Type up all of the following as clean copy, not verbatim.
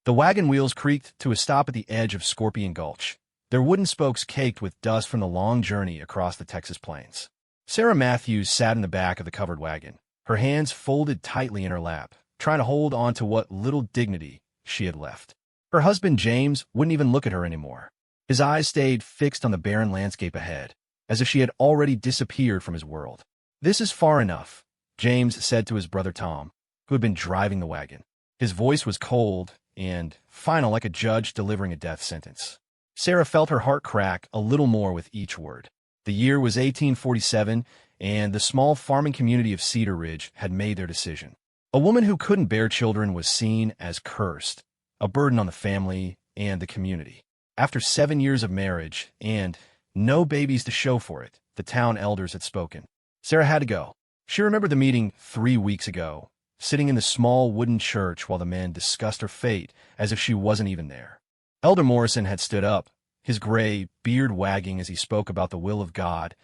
The wagon wheels creaked to a stop at the edge of Scorpion Gulch, their wooden spokes caked with dust from the long journey across the Texas plains. Sarah Matthews sat in the back of the covered wagon, her hands folded tightly in her lap, trying to hold on to what little dignity she had left. Her husband, James, wouldn't even look at her anymore. His eyes stayed fixed on the barren landscape ahead, as if she had already disappeared from his world. "This is far enough," James said to his brother Tom, who had been driving the wagon. His voice was cold and final, like a judge delivering a death sentence. Sarah felt her heart crack a little more with each word. The year was 1847, and the small farming community of Cedar Ridge had made their decision. A woman who couldn't bear children was seen as cursed, a burden on the family and the community. After 7 years of marriage and no babies to show for it, the town elders had spoken. Sarah had to go. She remembered the meeting 3 weeks ago, sitting in the small wooden church while the men discussed her fate as if she wasn't even there. Elder Morrison had stood up, his gray beard wagging as he spoke about the will of God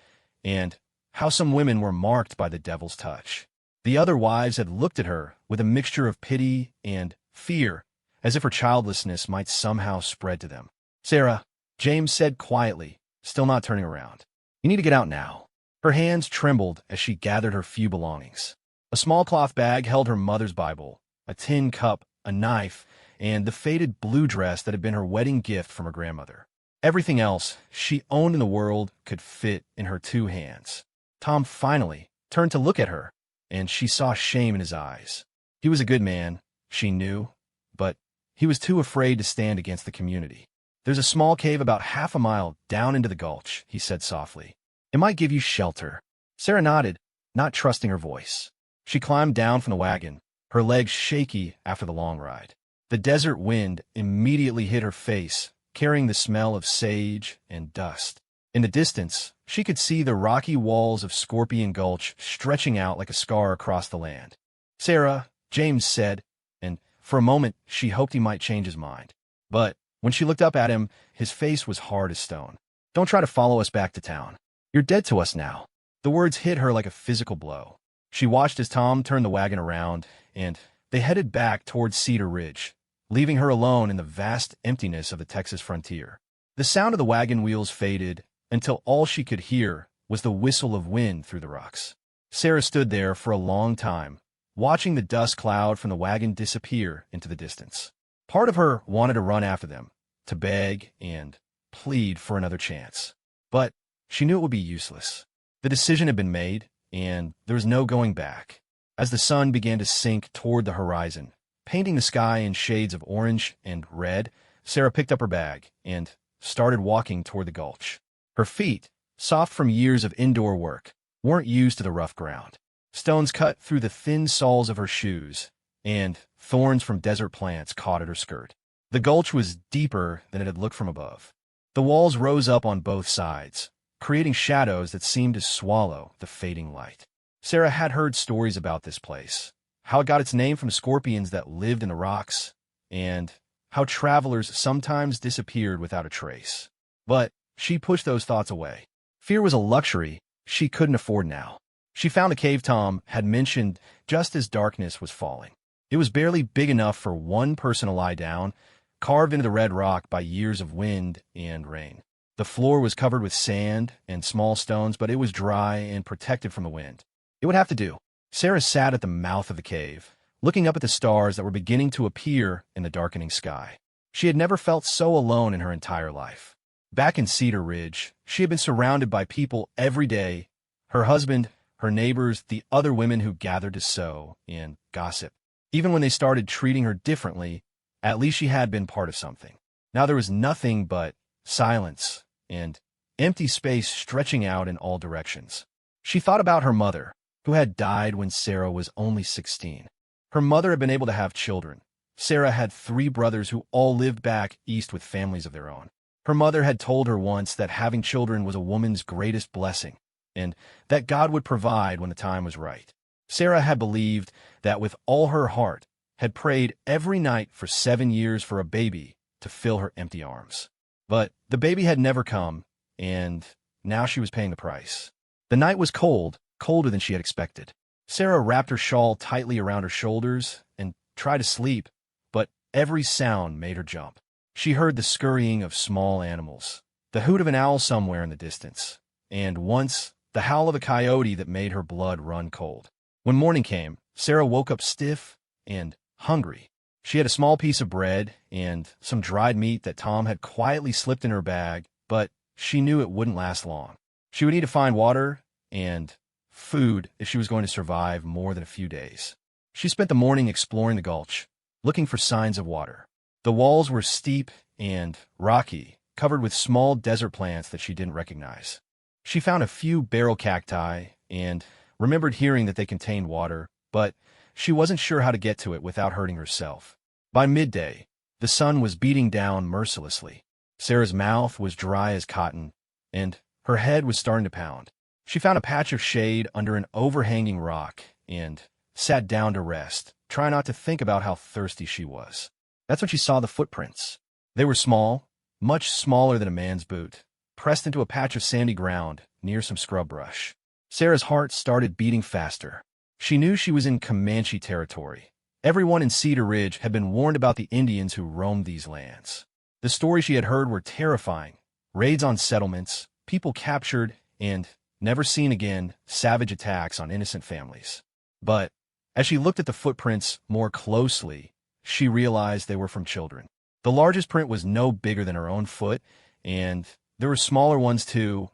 and how some women were marked by the devil's touch. The other wives had looked at her with a mixture of pity and fear, as if her childlessness might somehow spread to them. "Sarah," James said quietly, still not turning around, "you need to get out now." Her hands trembled as she gathered her few belongings. A small cloth bag held her mother's Bible, a tin cup, a knife, and the faded blue dress that had been her wedding gift from her grandmother. Everything else she owned in the world could fit in her 2 hands. Tom finally turned to look at her, and she saw shame in his eyes. He was a good man, she knew, but he was too afraid to stand against the community. "There's a small cave about half a mile down into the gulch," he said softly. "It might give you shelter." Sarah nodded, not trusting her voice. She climbed down from the wagon, her legs shaky after the long ride. The desert wind immediately hit her face, carrying the smell of sage and dust. In the distance, she could see the rocky walls of Scorpion Gulch stretching out like a scar across the land. "Sarah," James said, and for a moment she hoped he might change his mind. But when she looked up at him, his face was hard as stone. "Don't try to follow us back to town. You're dead to us now." The words hit her like a physical blow. She watched as Tom turned the wagon around, and they headed back towards Cedar Ridge, leaving her alone in the vast emptiness of the Texas frontier. The sound of the wagon wheels faded until all she could hear was the whistle of wind through the rocks. Sarah stood there for a long time, watching the dust cloud from the wagon disappear into the distance. Part of her wanted to run after them, to beg and plead for another chance. But she knew it would be useless. The decision had been made, and there was no going back. As the sun began to sink toward the horizon, painting the sky in shades of orange and red, Sarah picked up her bag and started walking toward the gulch. Her feet, soft from years of indoor work, weren't used to the rough ground. Stones cut through the thin soles of her shoes, and thorns from desert plants caught at her skirt. The gulch was deeper than it had looked from above. The walls rose up on both sides, creating shadows that seemed to swallow the fading light. Sarah had heard stories about this place, how it got its name from scorpions that lived in the rocks, and how travelers sometimes disappeared without a trace. But she pushed those thoughts away. Fear was a luxury she couldn't afford now. She found the cave Tom had mentioned just as darkness was falling. It was barely big enough for one person to lie down, carved into the red rock by years of wind and rain. The floor was covered with sand and small stones, but it was dry and protected from the wind. It would have to do. Sarah sat at the mouth of the cave, looking up at the stars that were beginning to appear in the darkening sky. She had never felt so alone in her entire life. Back in Cedar Ridge, she had been surrounded by people every day: her husband, her neighbors, the other women who gathered to sew and gossip. Even when they started treating her differently, at least she had been part of something. Now there was nothing but silence and empty space stretching out in all directions. She thought about her mother, who had died when Sarah was only 16. Her mother had been able to have children. Sarah had 3 brothers who all lived back east with families of their own. Her mother had told her once that having children was a woman's greatest blessing, and that God would provide when the time was right. Sarah had believed that with all her heart, had prayed every night for 7 years for a baby to fill her empty arms. But the baby had never come, and now she was paying the price. The night was cold, colder than she had expected. Sarah wrapped her shawl tightly around her shoulders and tried to sleep, but every sound made her jump. She heard the scurrying of small animals, the hoot of an owl somewhere in the distance, and once, the howl of a coyote that made her blood run cold. When morning came, Sarah woke up stiff and hungry. She had a small piece of bread and some dried meat that Tom had quietly slipped in her bag, but she knew it wouldn't last long. She would need to find water and food if she was going to survive more than a few days. She spent the morning exploring the gulch, looking for signs of water. The walls were steep and rocky, covered with small desert plants that she didn't recognize. She found a few barrel cacti and remembered hearing that they contained water, but she wasn't sure how to get to it without hurting herself. By midday, the sun was beating down mercilessly. Sarah's mouth was dry as cotton, and her head was starting to pound. She found a patch of shade under an overhanging rock and sat down to rest, trying not to think about how thirsty she was. That's when she saw the footprints. They were small, much smaller than a man's boot, pressed into a patch of sandy ground near some scrub brush. Sarah's heart started beating faster. She knew she was in Comanche territory. Everyone in Cedar Ridge had been warned about the Indians who roamed these lands. The stories she had heard were terrifying. Raids on settlements, people captured, and, never seen again, savage attacks on innocent families. But, as she looked at the footprints more closely, she realized they were from children. The largest print was no bigger than her own foot, and there were smaller ones too,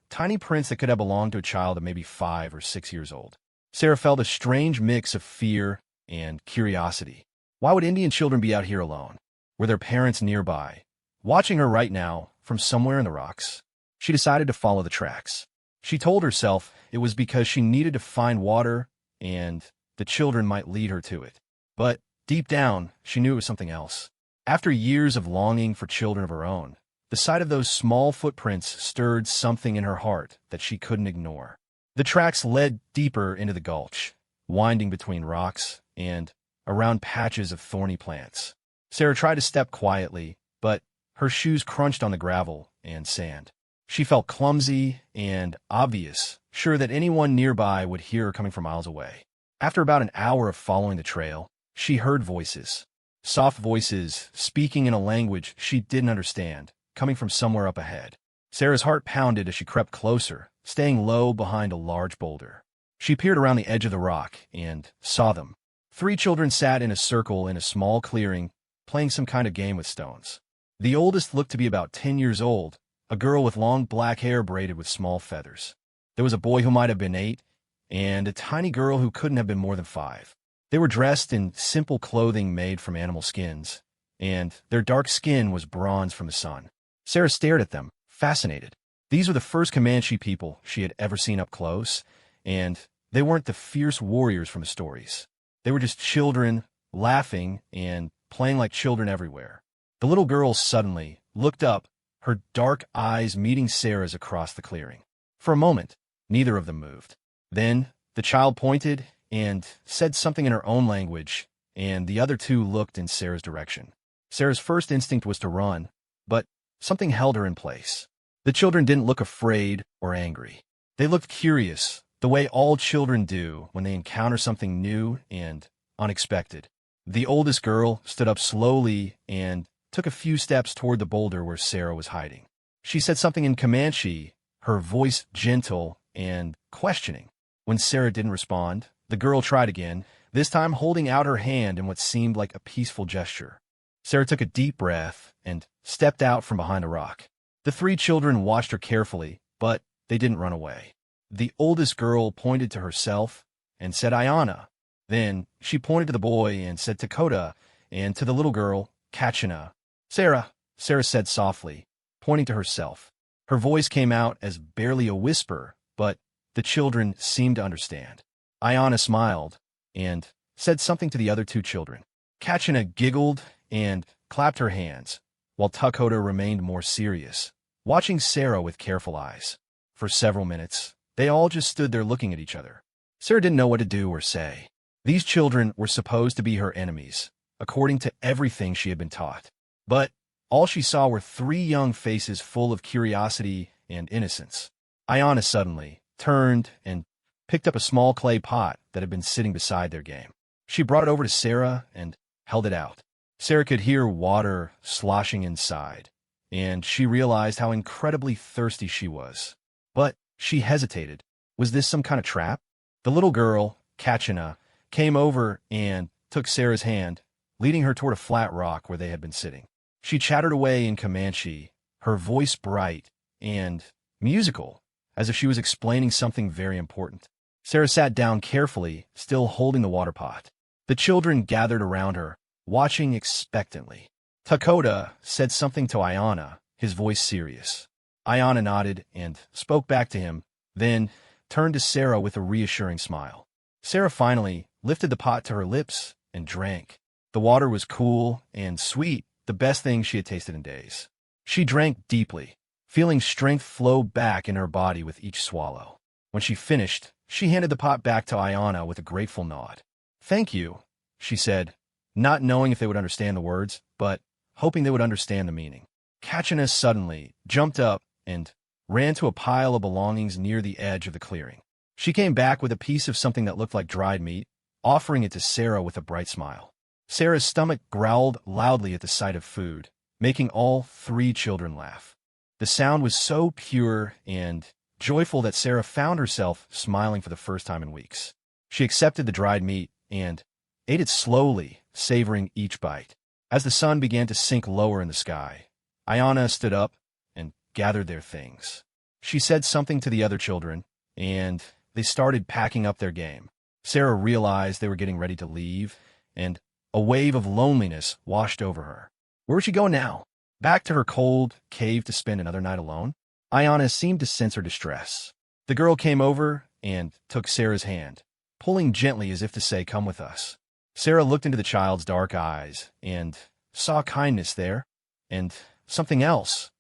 tiny prints that could have belonged to a child of maybe 5 or 6 years old. Sarah felt a strange mix of fear and curiosity. Why would Indian children be out here alone? Were their parents nearby, watching her right now from somewhere in the rocks? She decided to follow the tracks. She told herself it was because she needed to find water and the children might lead her to it. But deep down, she knew it was something else. After years of longing for children of her own, the sight of those small footprints stirred something in her heart that she couldn't ignore. The tracks led deeper into the gulch, winding between rocks and around patches of thorny plants. Sarah tried to step quietly, but her shoes crunched on the gravel and sand. She felt clumsy and obvious, sure that anyone nearby would hear her coming from miles away. After about an hour of following the trail, she heard voices. Soft voices speaking in a language she didn't understand, coming from somewhere up ahead. Sarah's heart pounded as she crept closer, staying low behind a large boulder. She peered around the edge of the rock and saw them. 3 children sat in a circle in a small clearing, playing some kind of game with stones. The oldest looked to be about 10 years old, a girl with long black hair braided with small feathers. There was a boy who might have been 8, and a tiny girl who couldn't have been more than 5. They were dressed in simple clothing made from animal skins, and their dark skin was bronze from the sun. Sarah stared at them, fascinated. These were the first Comanche people she had ever seen up close, and they weren't the fierce warriors from the stories. They were just children, laughing and playing like children everywhere. The little girl suddenly looked up, her dark eyes meeting Sarah's across the clearing. For a moment, neither of them moved. Then, the child pointed and said something in her own language, and the other 2 looked in Sarah's direction. Sarah's first instinct was to run, but something held her in place. The children didn't look afraid or angry. They looked curious, the way all children do when they encounter something new and unexpected. The oldest girl stood up slowly and took a few steps toward the boulder where Sarah was hiding. She said something in Comanche, her voice gentle and questioning. When Sarah didn't respond, the girl tried again, this time holding out her hand in what seemed like a peaceful gesture. Sarah took a deep breath and stepped out from behind a rock. The 3 children watched her carefully, but they didn't run away. The oldest girl pointed to herself and said, "Ayana." Then she pointed to the boy and said, "Dakota," and to the little girl, "Kachina." "Sarah," Sarah said softly, pointing to herself. Her voice came out as barely a whisper, but the children seemed to understand. Ayana smiled and said something to the other 2 children. Kachina giggled and clapped her hands, while Dakota remained more serious, watching Sarah with careful eyes. For several minutes, they all just stood there looking at each other. Sarah didn't know what to do or say. These children were supposed to be her enemies, according to everything she had been taught. But all she saw were 3 young faces full of curiosity and innocence. Ayana suddenly turned and picked up a small clay pot that had been sitting beside their game. She brought it over to Sarah and held it out. Sarah could hear water sloshing inside, and she realized how incredibly thirsty she was. But she hesitated. Was this some kind of trap? The little girl, Kachina, came over and took Sarah's hand, leading her toward a flat rock where they had been sitting. She chattered away in Comanche, her voice bright and musical, as if she was explaining something very important. Sarah sat down carefully, still holding the water pot. The children gathered around her, watching expectantly. Takoda said something to Ayana, his voice serious. Ayana nodded and spoke back to him, then turned to Sarah with a reassuring smile. Sarah finally lifted the pot to her lips and drank. The water was cool and sweet, the best thing she had tasted in days. She drank deeply, feeling strength flow back in her body with each swallow. When she finished, she handed the pot back to Ayana with a grateful nod. "Thank you," she said, not knowing if they would understand the words, but hoping they would understand the meaning. Kachina suddenly jumped up and ran to a pile of belongings near the edge of the clearing. She came back with a piece of something that looked like dried meat, offering it to Sarah with a bright smile. Sarah's stomach growled loudly at the sight of food, making all three children laugh. The sound was so pure and joyful that Sarah found herself smiling for the first time in weeks. She accepted the dried meat and ate it slowly, savoring each bite. As the sun began to sink lower in the sky, Ayana stood up and gathered their things. She said something to the other children, and they started packing up their game. Sarah realized they were getting ready to leave, and a wave of loneliness washed over her. Where was she going now? Back to her cold cave to spend another night alone? Ayana seemed to sense her distress. The girl came over and took Sarah's hand, pulling gently as if to say, "Come with us." Sarah looked into the child's dark eyes and saw kindness there, and something else,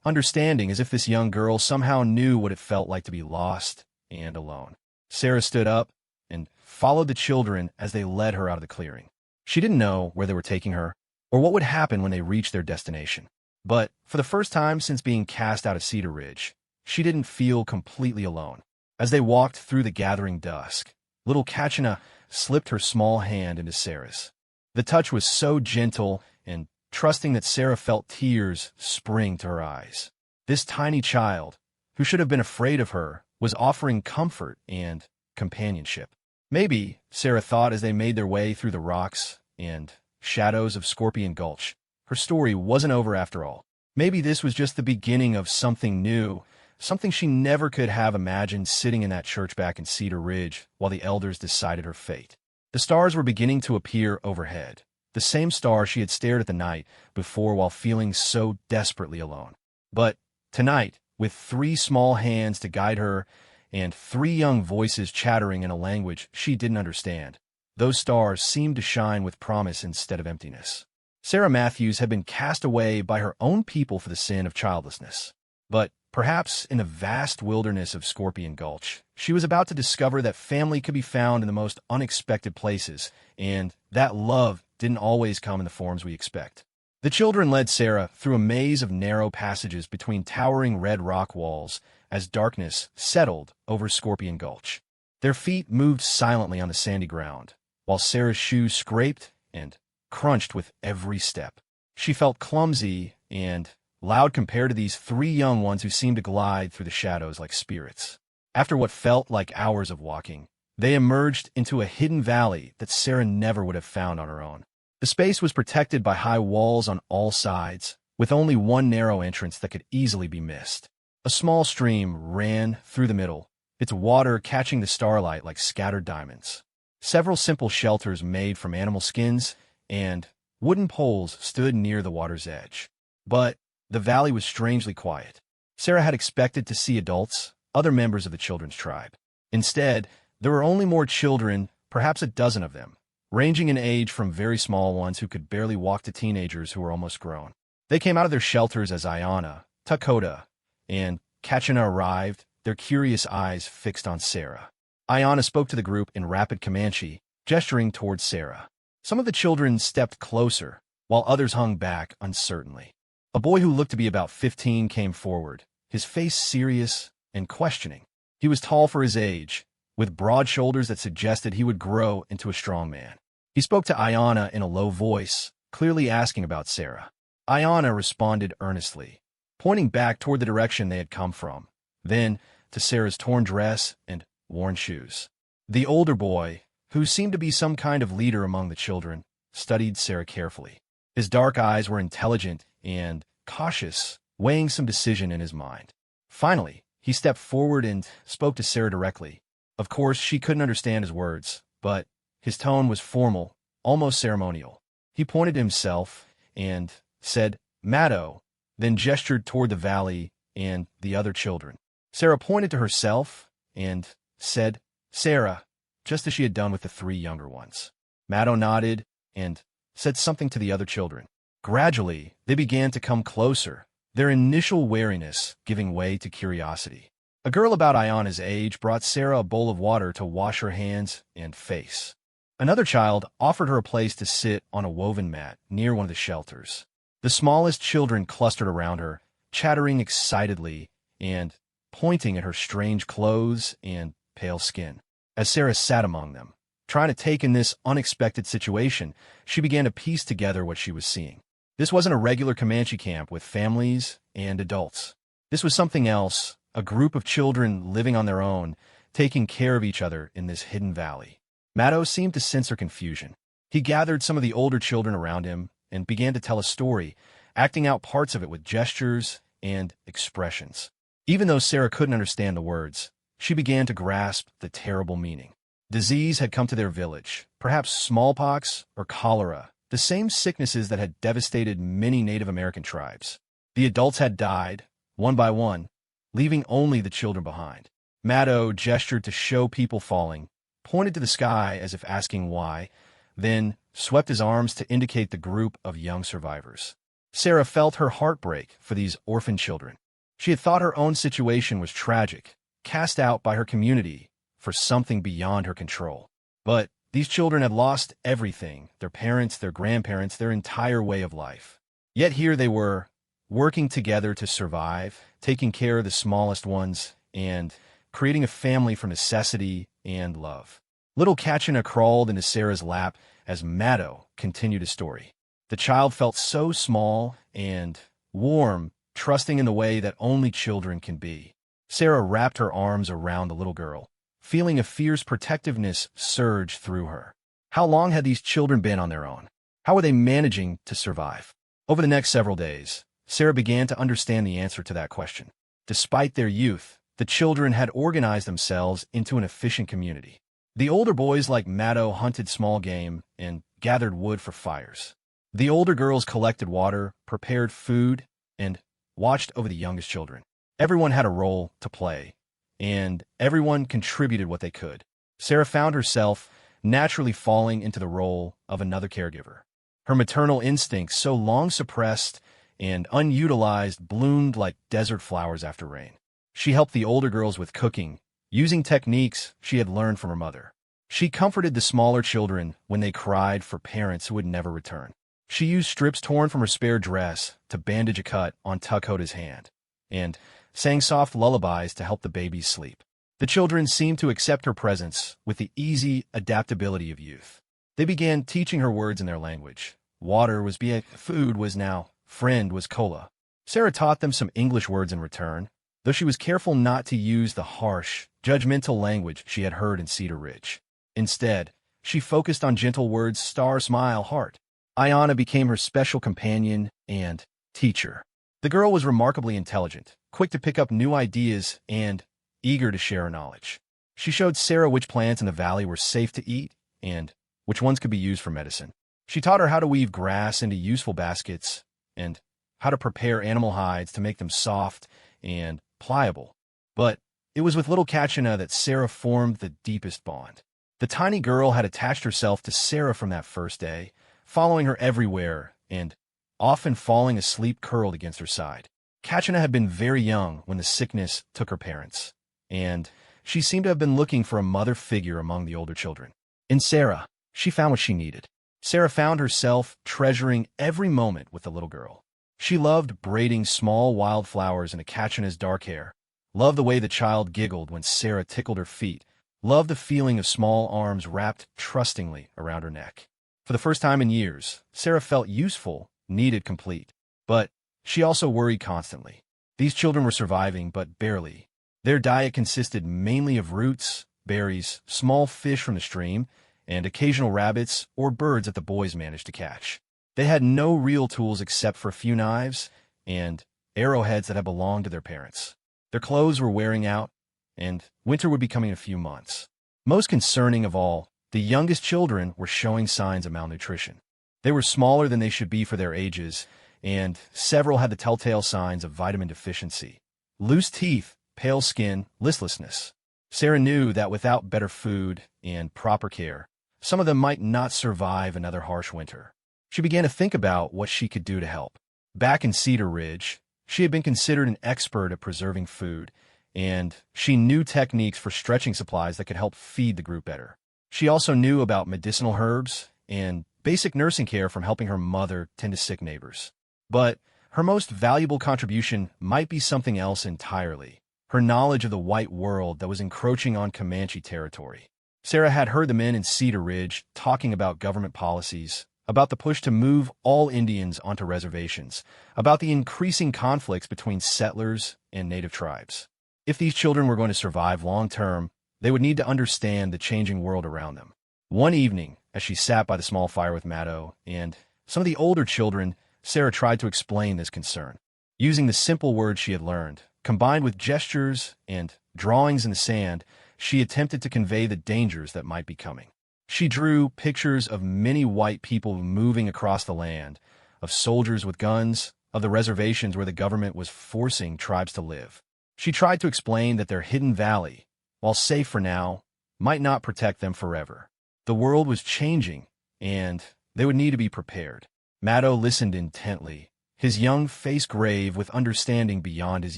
understanding, as if this young girl somehow knew what it felt like to be lost and alone. Sarah stood up and followed the children as they led her out of the clearing. She didn't know where they were taking her or what would happen when they reached their destination. But for the first time since being cast out of Cedar Ridge, she didn't feel completely alone. As they walked through the gathering dusk, little Kachina slipped her small hand into Sarah's. The touch was so gentle and trusting that Sarah felt tears spring to her eyes. This tiny child, who should have been afraid of her, was offering comfort and companionship. Maybe, Sarah thought as they made their way through the rocks and shadows of Scorpion Gulch, her story wasn't over after all. Maybe this was just the beginning of something new, something she never could have imagined sitting in that church back in Cedar Ridge while the elders decided her fate. The stars were beginning to appear overhead, the same star she had stared at the night before while feeling so desperately alone. But tonight, with three small hands to guide her and three young voices chattering in a language she didn't understand, those stars seemed to shine with promise instead of emptiness. Sarah Matthews had been cast away by her own people for the sin of childlessness. But perhaps in the vast wilderness of Scorpion Gulch, she was about to discover that family could be found in the most unexpected places, and that love didn't always come in the forms we expect. The children led Sarah through a maze of narrow passages between towering red rock walls as darkness settled over Scorpion Gulch. Their feet moved silently on the sandy ground, while Sarah's shoes scraped and crunched with every step. She felt clumsy and loud compared to these three young ones who seemed to glide through the shadows like spirits. After what felt like hours of walking, they emerged into a hidden valley that Sarah never would have found on her own. The space was protected by high walls on all sides, with only one narrow entrance that could easily be missed. A small stream ran through the middle, its water catching the starlight like scattered diamonds. Several simple shelters made from animal skins and wooden poles stood near the water's edge. But the valley was strangely quiet. Sarah had expected to see adults, other members of the children's tribe. Instead, there were only more children, perhaps a dozen of them, ranging in age from very small ones who could barely walk to teenagers who were almost grown. They came out of their shelters as Ayana, Takoda, and Kachina arrived, their curious eyes fixed on Sarah. Ayana spoke to the group in rapid Comanche, gesturing towards Sarah. Some of the children stepped closer, while others hung back uncertainly. A boy who looked to be about 15 came forward, his face serious and questioning. He was tall for his age, with broad shoulders that suggested he would grow into a strong man. He spoke to Ayana in a low voice, clearly asking about Sarah. Ayanna responded earnestly, pointing back toward the direction they had come from, then to Sarah's torn dress and worn shoes. The older boy, who seemed to be some kind of leader among the children, studied Sarah carefully. His dark eyes were intelligent and cautious, weighing some decision in his mind. Finally, he stepped forward and spoke to Sarah directly. Of course, she couldn't understand his words, but his tone was formal, almost ceremonial. He pointed to himself and said, "Maddo," then gestured toward the valley and the other children. Sarah pointed to herself and said, "Sarah," just as she had done with the three younger ones. Maddo nodded and said something to the other children. Gradually, they began to come closer, their initial wariness giving way to curiosity. A girl about Ayanna's age brought Sarah a bowl of water to wash her hands and face. Another child offered her a place to sit on a woven mat near one of the shelters. The smallest children clustered around her, chattering excitedly and pointing at her strange clothes and pale skin. As Sarah sat among them, trying to take in this unexpected situation, she began to piece together what she was seeing. This wasn't a regular Comanche camp with families and adults. This was something else, a group of children living on their own, taking care of each other in this hidden valley. Maddo seemed to sense her confusion. He gathered some of the older children around him and began to tell a story, acting out parts of it with gestures and expressions. Even though Sarah couldn't understand the words, she began to grasp the terrible meaning. Disease had come to their village, perhaps smallpox or cholera, the same sicknesses that had devastated many Native American tribes. The adults had died, one by one, leaving only the children behind. Maddo gestured to show people falling, pointed to the sky as if asking why, then swept his arms to indicate the group of young survivors. Sarah felt her heart break for these orphan children. She had thought her own situation was tragic, cast out by her community for something beyond her control. But these children had lost everything, their parents, their grandparents, their entire way of life. Yet here they were, working together to survive, taking care of the smallest ones, and creating a family from necessity and love. Little Katchina crawled into Sarah's lap as Maddo continued his story. The child felt so small and warm, trusting in the way that only children can be. Sarah wrapped her arms around the little girl, feeling a fierce protectiveness surge through her. How long had these children been on their own? How were they managing to survive? Over the next several days, Sarah began to understand the answer to that question. Despite their youth, the children had organized themselves into an efficient community. The older boys like Maddo hunted small game and gathered wood for fires. The older girls collected water, prepared food, and watched over the youngest children. Everyone had a role to play, and everyone contributed what they could. Sarah found herself naturally falling into the role of another caregiver. Her maternal instincts, so long suppressed and unutilized, bloomed like desert flowers after rain. She helped the older girls with cooking, using techniques she had learned from her mother. She comforted the smaller children when they cried for parents who would never return. She used strips torn from her spare dress to bandage a cut on Tuckhoda's hand, and sang soft lullabies to help the babies sleep. The children seemed to accept her presence with the easy adaptability of youth. They began teaching her words in their language. Water was biek, food was now, friend was kola. Sarah taught them some English words in return, though she was careful not to use the harsh, judgmental language she had heard in Cedar Ridge. Instead, she focused on gentle words, star, smile, heart. Ayanna became her special companion and teacher. The girl was remarkably intelligent, quick to pick up new ideas, and eager to share her knowledge. She showed Sarah which plants in the valley were safe to eat and which ones could be used for medicine. She taught her how to weave grass into useful baskets and how to prepare animal hides to make them soft and pliable. But it was with little Katchina that Sarah formed the deepest bond. The tiny girl had attached herself to Sarah from that first day, following her everywhere and often falling asleep curled against her side. Katchina had been very young when the sickness took her parents, and she seemed to have been looking for a mother figure among the older children. In Sarah, she found what she needed. Sarah found herself treasuring every moment with the little girl. She loved braiding small wildflowers into Katchina's dark hair, loved the way the child giggled when Sarah tickled her feet, loved the feeling of small arms wrapped trustingly around her neck. For the first time in years, Sarah felt useful, needed, complete. But she also worried constantly. These children were surviving, but barely. Their diet consisted mainly of roots, berries, small fish from the stream, and occasional rabbits or birds that the boys managed to catch. They had no real tools except for a few knives and arrowheads that had belonged to their parents. Their clothes were wearing out, and winter would be coming in a few months. Most concerning of all, the youngest children were showing signs of malnutrition. They were smaller than they should be for their ages, and several had the telltale signs of vitamin deficiency. Loose teeth, pale skin, listlessness. Sarah knew that without better food and proper care, some of them might not survive another harsh winter. She began to think about what she could do to help. Back in Cedar Ridge, she had been considered an expert at preserving food, and she knew techniques for stretching supplies that could help feed the group better. She also knew about medicinal herbs and basic nursing care from helping her mother tend to sick neighbors. But her most valuable contribution might be something else entirely: her knowledge of the white world that was encroaching on Comanche territory. Sarah had heard the men in Cedar Ridge talking about government policies, about the push to move all Indians onto reservations, about the increasing conflicts between settlers and native tribes. If these children were going to survive long-term, they would need to understand the changing world around them. One evening, as she sat by the small fire with Maddo and some of the older children, Sarah tried to explain this concern. Using the simple words she had learned, combined with gestures and drawings in the sand, she attempted to convey the dangers that might be coming. She drew pictures of many white people moving across the land, of soldiers with guns, of the reservations where the government was forcing tribes to live. She tried to explain that their hidden valley, while safe for now, might not protect them forever. The world was changing, and they would need to be prepared. Maddo listened intently, his young face grave with understanding beyond his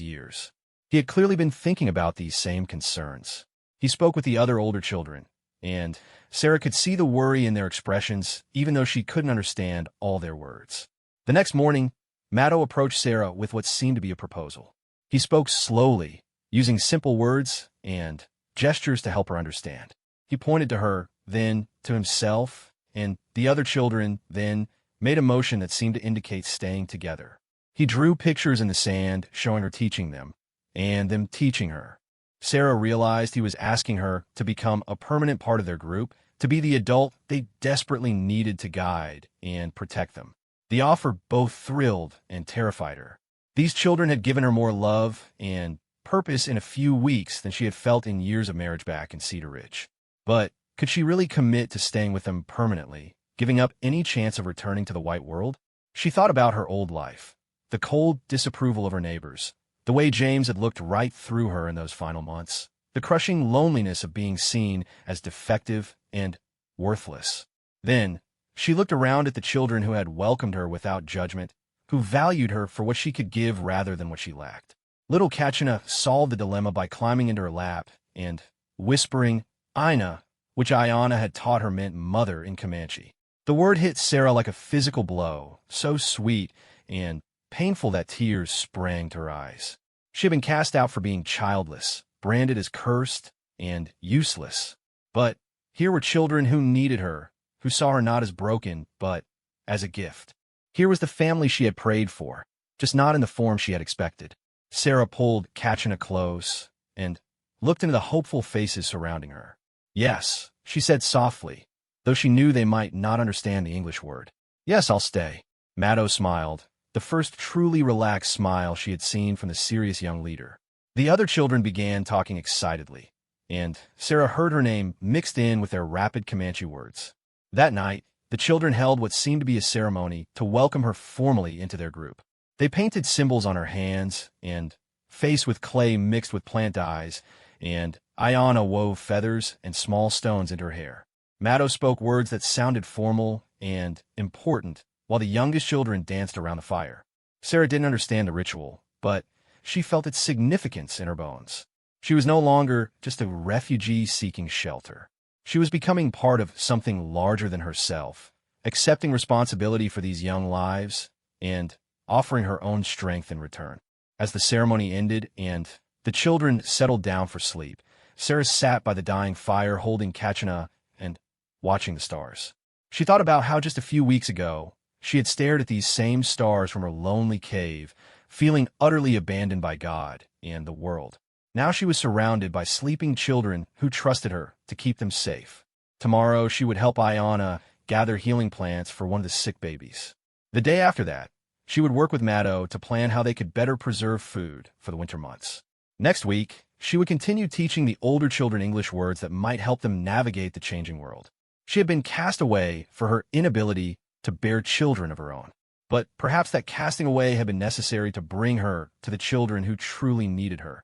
years. He had clearly been thinking about these same concerns. He spoke with the other older children, and Sarah could see the worry in their expressions, even though she couldn't understand all their words. The next morning, Maddo approached Sarah with what seemed to be a proposal. He spoke slowly, using simple words and gestures to help her understand. He pointed to her, then to himself, and the other children, then made a motion that seemed to indicate staying together. He drew pictures in the sand, showing her teaching them, and them teaching her. Sarah realized he was asking her to become a permanent part of their group, to be the adult they desperately needed to guide and protect them. The offer both thrilled and terrified her. These children had given her more love and purpose in a few weeks than she had felt in years of marriage back in Cedar Ridge. But could she really commit to staying with them permanently, giving up any chance of returning to the white world? She thought about her old life, the cold disapproval of her neighbors, the way James had looked right through her in those final months, the crushing loneliness of being seen as defective and worthless. Then, she looked around at the children who had welcomed her without judgment, who valued her for what she could give rather than what she lacked. Little Kachina solved the dilemma by climbing into her lap and whispering, "Ina," which Ayana had taught her meant mother in Comanche. The word hit Sarah like a physical blow, so sweet and painful that tears sprang to her eyes. She had been cast out for being childless, branded as cursed and useless. But here were children who needed her, who saw her not as broken, but as a gift. Here was the family she had prayed for, just not in the form she had expected. Sarah pulled Kachina close and looked into the hopeful faces surrounding her. "Yes," she said softly, though she knew they might not understand the English word. "Yes, I'll stay." Maddo smiled, the first truly relaxed smile she had seen from the serious young leader. The other children began talking excitedly, and Sarah heard her name mixed in with their rapid Comanche words. That night, the children held what seemed to be a ceremony to welcome her formally into their group. They painted symbols on her hands and face with clay mixed with plant dyes, and Ayana wove feathers and small stones into her hair. Maddo spoke words that sounded formal and important, while the youngest children danced around the fire. Sarah didn't understand the ritual, but she felt its significance in her bones. She was no longer just a refugee seeking shelter. She was becoming part of something larger than herself, accepting responsibility for these young lives and offering her own strength in return. As the ceremony ended and the children settled down for sleep, Sarah sat by the dying fire holding Kachina and watching the stars. She thought about how just a few weeks ago, she had stared at these same stars from her lonely cave, feeling utterly abandoned by God and the world. Now she was surrounded by sleeping children who trusted her to keep them safe. Tomorrow she would help Ayana gather healing plants for one of the sick babies. The day after that, she would work with Maddo to plan how they could better preserve food for the winter months. Next week, she would continue teaching the older children English words that might help them navigate the changing world. She had been cast away for her inability to bear children of her own. But perhaps that casting away had been necessary to bring her to the children who truly needed her.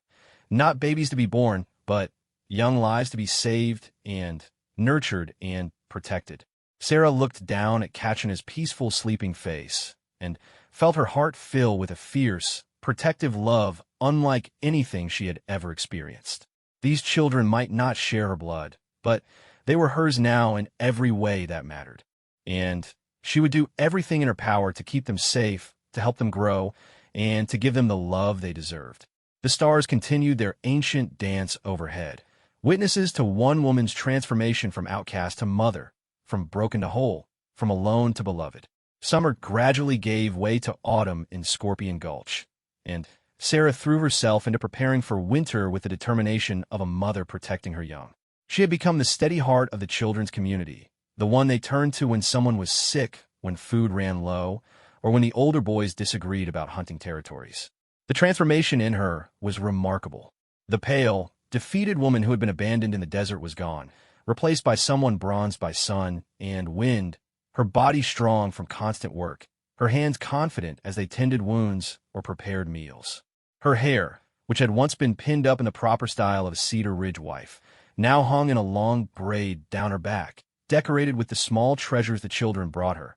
Not babies to be born, but young lives to be saved and nurtured and protected. Sarah looked down at Katchina's peaceful sleeping face and felt her heart fill with a fierce, protective love unlike anything she had ever experienced. These children might not share her blood, but they were hers now in every way that mattered. And she would do everything in her power to keep them safe, to help them grow, and to give them the love they deserved. The stars continued their ancient dance overhead, witnesses to one woman's transformation from outcast to mother, from broken to whole, from alone to beloved. Summer gradually gave way to autumn in Scorpion Gulch, and Sarah threw herself into preparing for winter with the determination of a mother protecting her young. She had become the steady heart of the children's community, the one they turned to when someone was sick, when food ran low, or when the older boys disagreed about hunting territories. The transformation in her was remarkable. The pale, defeated woman who had been abandoned in the desert was gone, replaced by someone bronzed by sun and wind, her body strong from constant work, her hands confident as they tended wounds or prepared meals. Her hair, which had once been pinned up in the proper style of a Cedar Ridge wife, now hung in a long braid down her back, decorated with the small treasures the children brought her.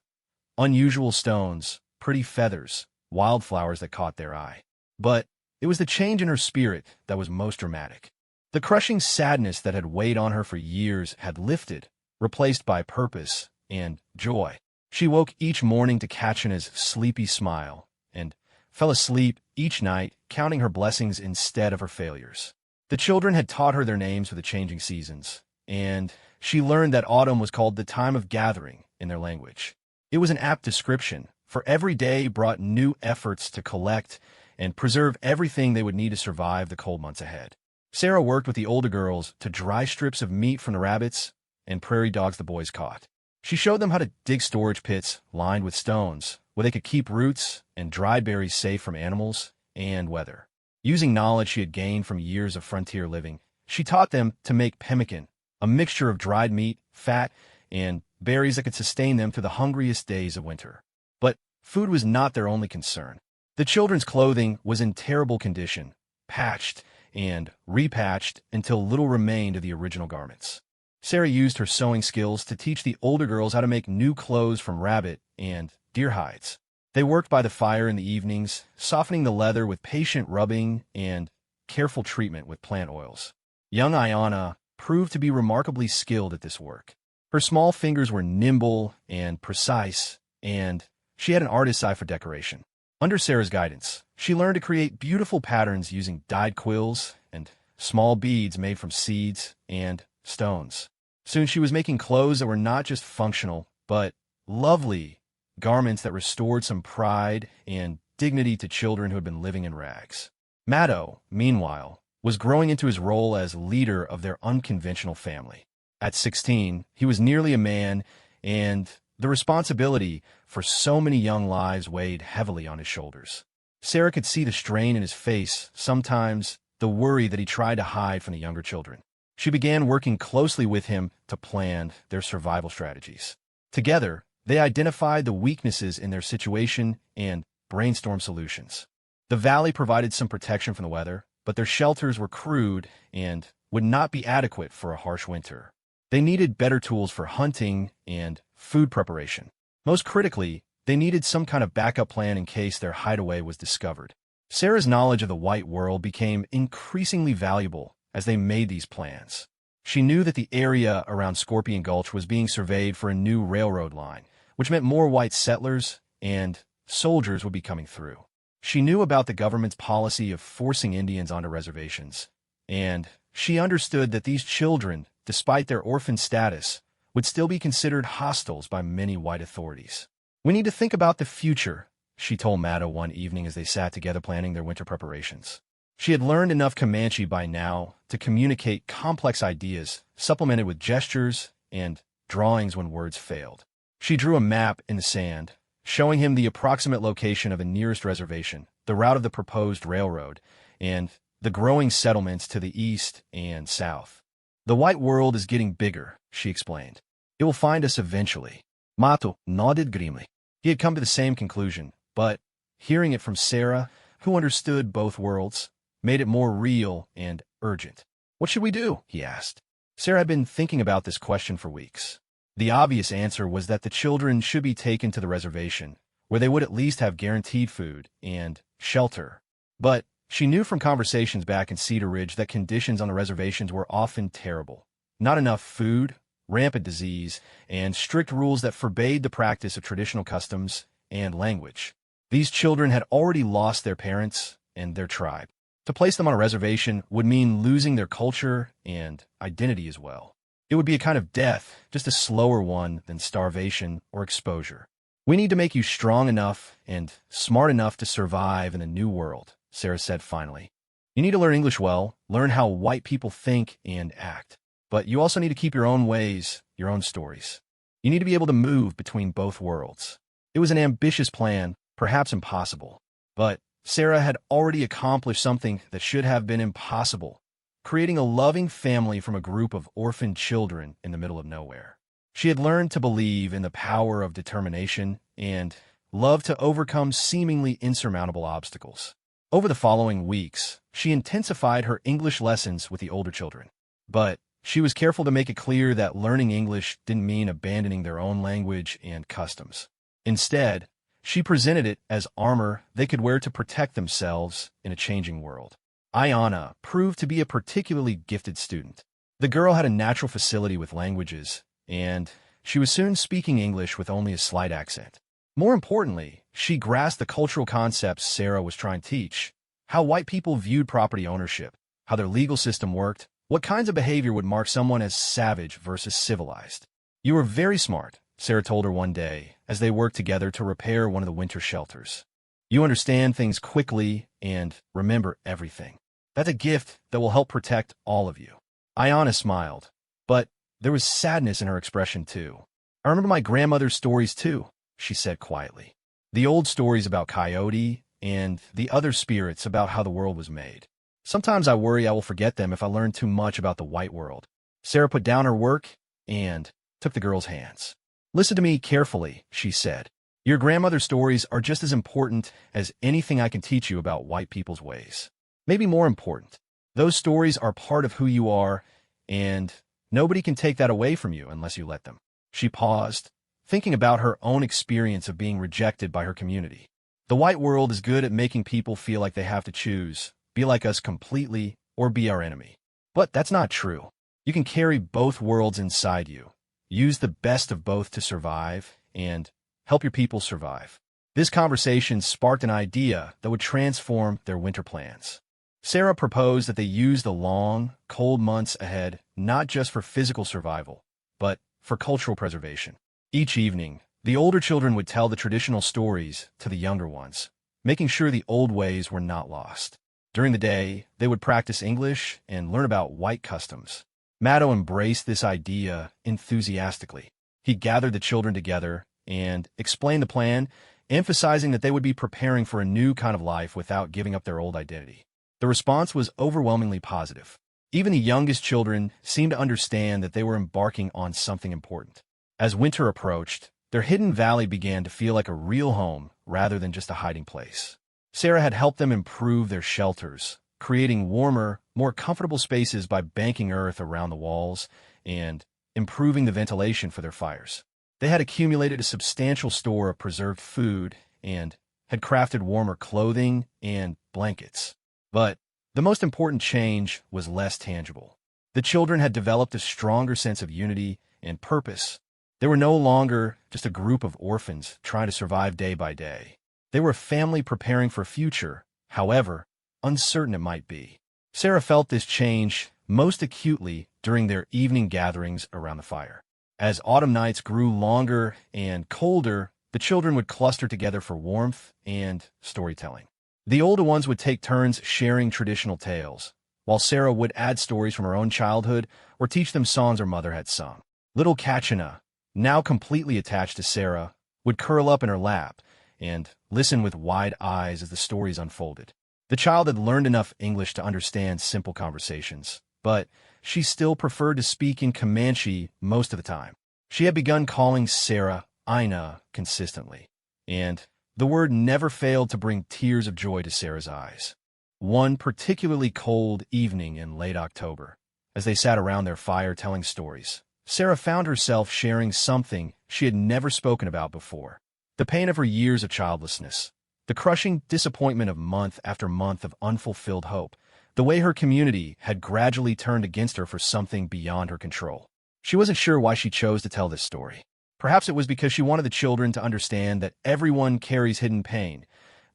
Unusual stones, pretty feathers, wildflowers that caught their eye. But it was the change in her spirit that was most dramatic. The crushing sadness that had weighed on her for years had lifted, replaced by purpose and joy. She woke each morning to Katchina's sleepy smile and fell asleep each night counting her blessings instead of her failures. The children had taught her their names for the changing seasons, and she learned that autumn was called the time of gathering in their language. It was an apt description, for every day brought new efforts to collect and preserve everything they would need to survive the cold months ahead. Sarah worked with the older girls to dry strips of meat from the rabbits and prairie dogs the boys caught. She showed them how to dig storage pits lined with stones, where they could keep roots and dried berries safe from animals and weather. Using knowledge she had gained from years of frontier living, she taught them to make pemmican, a mixture of dried meat, fat, and berries that could sustain them through the hungriest days of winter. But food was not their only concern. The children's clothing was in terrible condition, patched and repatched until little remained of the original garments. Sarah used her sewing skills to teach the older girls how to make new clothes from rabbit and deer hides. They worked by the fire in the evenings, softening the leather with patient rubbing and careful treatment with plant oils. Young Ayana proved to be remarkably skilled at this work. Her small fingers were nimble and precise, and she had an artist's eye for decoration. Under Sarah's guidance, she learned to create beautiful patterns using dyed quills and small beads made from seeds and stones. Soon she was making clothes that were not just functional, but lovely garments that restored some pride and dignity to children who had been living in rags. Maddo, meanwhile, was growing into his role as leader of their unconventional family. At 16, he was nearly a man, and the responsibility for so many young lives weighed heavily on his shoulders. Sarah could see the strain in his face, sometimes the worry that he tried to hide from the younger children. She began working closely with him to plan their survival strategies. Together, they identified the weaknesses in their situation and brainstormed solutions. The valley provided some protection from the weather, but their shelters were crude and would not be adequate for a harsh winter. They needed better tools for hunting and food preparation. Most critically, they needed some kind of backup plan in case their hideaway was discovered. Sarah's knowledge of the white world became increasingly valuable as they made these plans. She knew that the area around Scorpion Gulch was being surveyed for a new railroad line, which meant more white settlers and soldiers would be coming through. She knew about the government's policy of forcing Indians onto reservations, and she understood that these children, despite their orphan status, would still be considered hostiles by many white authorities. "We need to think about the future," she told Maddo one evening as they sat together planning their winter preparations. She had learned enough Comanche by now to communicate complex ideas, supplemented with gestures and drawings when words failed. She drew a map in the sand, showing him the approximate location of the nearest reservation, the route of the proposed railroad, and the growing settlements to the east and south. "The white world is getting bigger," she explained. "It will find us eventually." Mato nodded grimly. He had come to the same conclusion, but hearing it from Sarah, who understood both worlds, made it more real and urgent. "What should we do?" he asked. Sarah had been thinking about this question for weeks. The obvious answer was that the children should be taken to the reservation, where they would at least have guaranteed food and shelter. But she knew from conversations back in Cedar Ridge that conditions on the reservations were often terrible. Not enough food, rampant disease, and strict rules that forbade the practice of traditional customs and language. These children had already lost their parents and their tribe. To place them on a reservation would mean losing their culture and identity as well. It would be a kind of death, just a slower one than starvation or exposure. "We need to make you strong enough and smart enough to survive in the new world," Sarah said finally. "You need to learn English well, learn how white people think and act. But you also need to keep your own ways, your own stories. You need to be able to move between both worlds." It was an ambitious plan, perhaps impossible. But Sarah had already accomplished something that should have been impossible, creating a loving family from a group of orphaned children in the middle of nowhere. She had learned to believe in the power of determination and love to overcome seemingly insurmountable obstacles. Over the following weeks, she intensified her English lessons with the older children. But she was careful to make it clear that learning English didn't mean abandoning their own language and customs. Instead, she presented it as armor they could wear to protect themselves in a changing world. Ayana proved to be a particularly gifted student. The girl had a natural facility with languages, and she was soon speaking English with only a slight accent. More importantly, she grasped the cultural concepts Sarah was trying to teach: how white people viewed property ownership, how their legal system worked, what kinds of behavior would mark someone as savage versus civilized. "You are very smart," Sarah told her one day as they worked together to repair one of the winter shelters. "You understand things quickly and remember everything. That's a gift that will help protect all of you." Ayana smiled, but there was sadness in her expression too. "I remember my grandmother's stories too," she said quietly. "The old stories about Coyote and the other spirits about how the world was made. Sometimes I worry I will forget them if I learn too much about the white world." Sarah put down her work and took the girl's hands. "Listen to me carefully," she said. "Your grandmother's stories are just as important as anything I can teach you about white people's ways. Maybe more important. Those stories are part of who you are, and nobody can take that away from you unless you let them." She paused, thinking about her own experience of being rejected by her community. The white world is good at making people feel like they have to choose, be like us completely or be our enemy. But that's not true. You can carry both worlds inside you. Use the best of both to survive and help your people survive. This conversation sparked an idea that would transform their winter plans. Sarah proposed that they use the long, cold months ahead not just for physical survival, but for cultural preservation. Each evening, the older children would tell the traditional stories to the younger ones, making sure the old ways were not lost. During the day, they would practice English and learn about white customs. Maddo embraced this idea enthusiastically. He gathered the children together and explained the plan, emphasizing that they would be preparing for a new kind of life without giving up their old identity. The response was overwhelmingly positive. Even the youngest children seemed to understand that they were embarking on something important. As winter approached, their hidden valley began to feel like a real home rather than just a hiding place. Sarah had helped them improve their shelters, creating warmer, more comfortable spaces by banking earth around the walls and improving the ventilation for their fires. They had accumulated a substantial store of preserved food and had crafted warmer clothing and blankets. But the most important change was less tangible. The children had developed a stronger sense of unity and purpose. They were no longer just a group of orphans trying to survive day by day. They were a family preparing for a future, however uncertain it might be. Sarah felt this change most acutely during their evening gatherings around the fire. As autumn nights grew longer and colder, the children would cluster together for warmth and storytelling. The older ones would take turns sharing traditional tales, while Sarah would add stories from her own childhood or teach them songs her mother had sung. Little Kachina, now completely attached to Sarah, would curl up in her lap and listen with wide eyes as the stories unfolded. The child had learned enough English to understand simple conversations, but she still preferred to speak in Comanche most of the time. She had begun calling Sarah Ina consistently, and the word never failed to bring tears of joy to Sarah's eyes. One particularly cold evening in late October, as they sat around their fire telling stories, Sarah found herself sharing something she had never spoken about before. The pain of her years of childlessness, the crushing disappointment of month after month of unfulfilled hope, the way her community had gradually turned against her for something beyond her control. She wasn't sure why she chose to tell this story. Perhaps it was because she wanted the children to understand that everyone carries hidden pain,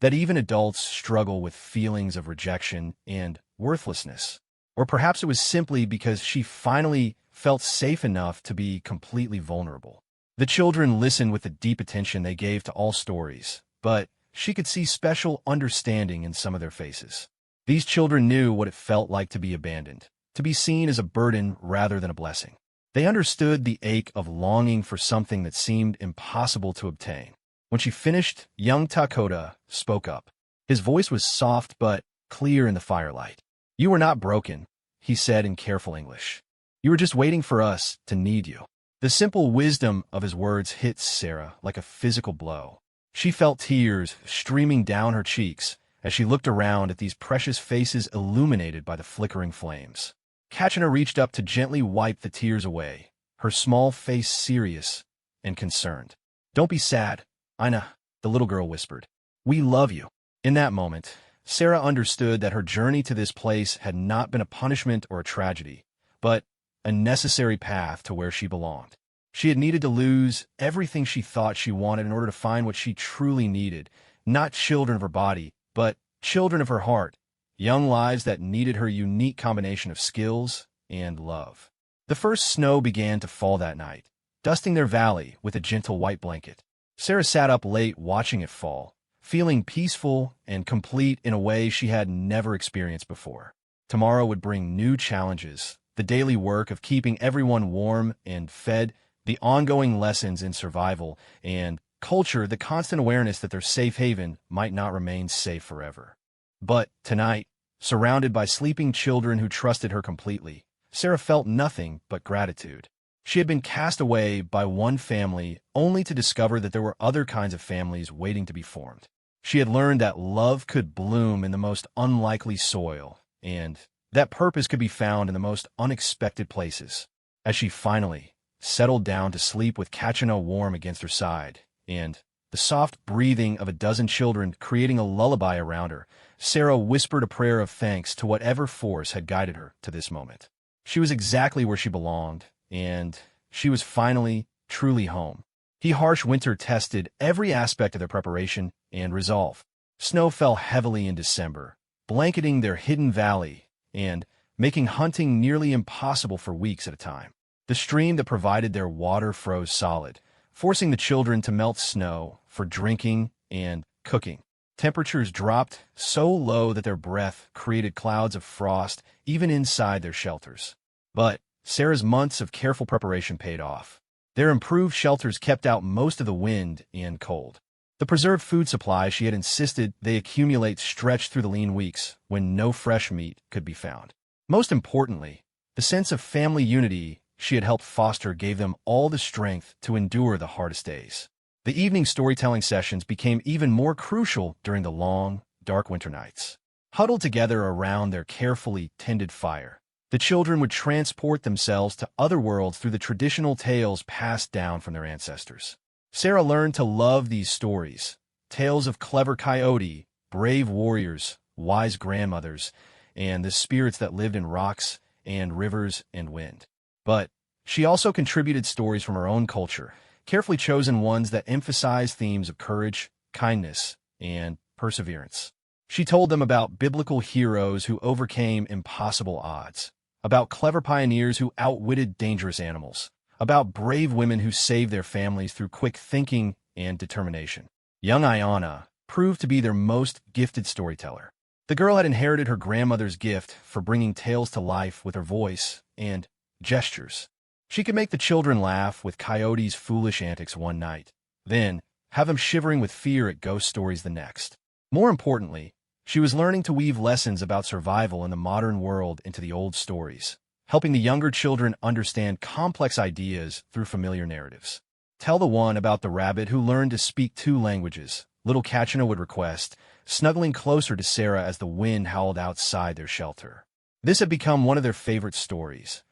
that even adults struggle with feelings of rejection and worthlessness. Or perhaps it was simply because she finally felt safe enough to be completely vulnerable. The children listened with the deep attention they gave to all stories, but she could see special understanding in some of their faces. These children knew what it felt like to be abandoned, to be seen as a burden rather than a blessing. They understood the ache of longing for something that seemed impossible to obtain. When she finished, young Takota spoke up. His voice was soft but clear in the firelight. "You were not broken," he said in careful English. "You were just waiting for us to need you." The simple wisdom of his words hit Sarah like a physical blow. She felt tears streaming down her cheeks as she looked around at these precious faces illuminated by the flickering flames. Kachina reached up to gently wipe the tears away, her small face serious and concerned. "Don't be sad, Ina," the little girl whispered. "We love you." In that moment, Sarah understood that her journey to this place had not been a punishment or a tragedy, but a necessary path to where she belonged. She had needed to lose everything she thought she wanted in order to find what she truly needed, not children of her body, but children of her heart, young lives that needed her unique combination of skills and love. The first snow began to fall that night, dusting their valley with a gentle white blanket. Sarah sat up late watching it fall, feeling peaceful and complete in a way she had never experienced before. Tomorrow would bring new challenges, the daily work of keeping everyone warm and fed, the ongoing lessons in survival and culture, the constant awareness that their safe haven might not remain safe forever. But tonight, surrounded by sleeping children who trusted her completely, Sarah felt nothing but gratitude. She had been cast away by one family only to discover that there were other kinds of families waiting to be formed. She had learned that love could bloom in the most unlikely soil, and that purpose could be found in the most unexpected places. As she finally settled down to sleep with Kachina warm against her side, and the soft breathing of a dozen children creating a lullaby around her, Sarah whispered a prayer of thanks to whatever force had guided her to this moment. She was exactly where she belonged, and she was finally, truly home. The harsh winter tested every aspect of their preparation and resolve. Snow fell heavily in December, blanketing their hidden valley and making hunting nearly impossible for weeks at a time. The stream that provided their water froze solid, forcing the children to melt snow for drinking and cooking. Temperatures dropped so low that their breath created clouds of frost even inside their shelters. But Sarah's months of careful preparation paid off. Their improved shelters kept out most of the wind and cold. The preserved food supply she had insisted they accumulate stretched through the lean weeks when no fresh meat could be found. Most importantly, the sense of family unity she had helped foster gave them all the strength to endure the hardest days. The evening storytelling sessions became even more crucial during the long, dark winter nights. Huddled together around their carefully tended fire, the children would transport themselves to other worlds through the traditional tales passed down from their ancestors. Sarah learned to love these stories, tales of clever coyote, brave warriors, wise grandmothers, and the spirits that lived in rocks and rivers and wind. But she also contributed stories from her own culture, carefully chosen ones that emphasized themes of courage, kindness, and perseverance. She told them about biblical heroes who overcame impossible odds, about clever pioneers who outwitted dangerous animals, about brave women who saved their families through quick thinking and determination. Young Ayana proved to be their most gifted storyteller. The girl had inherited her grandmother's gift for bringing tales to life with her voice and gestures. She could make the children laugh with Coyote's foolish antics one night, then have them shivering with fear at ghost stories the next. More importantly, she was learning to weave lessons about survival in the modern world into the old stories, helping the younger children understand complex ideas through familiar narratives. Tell the one about the rabbit who learned to speak 2 languages, little Kachina would request, snuggling closer to Sarah as the wind howled outside their shelter. This had become one of their favorite stories.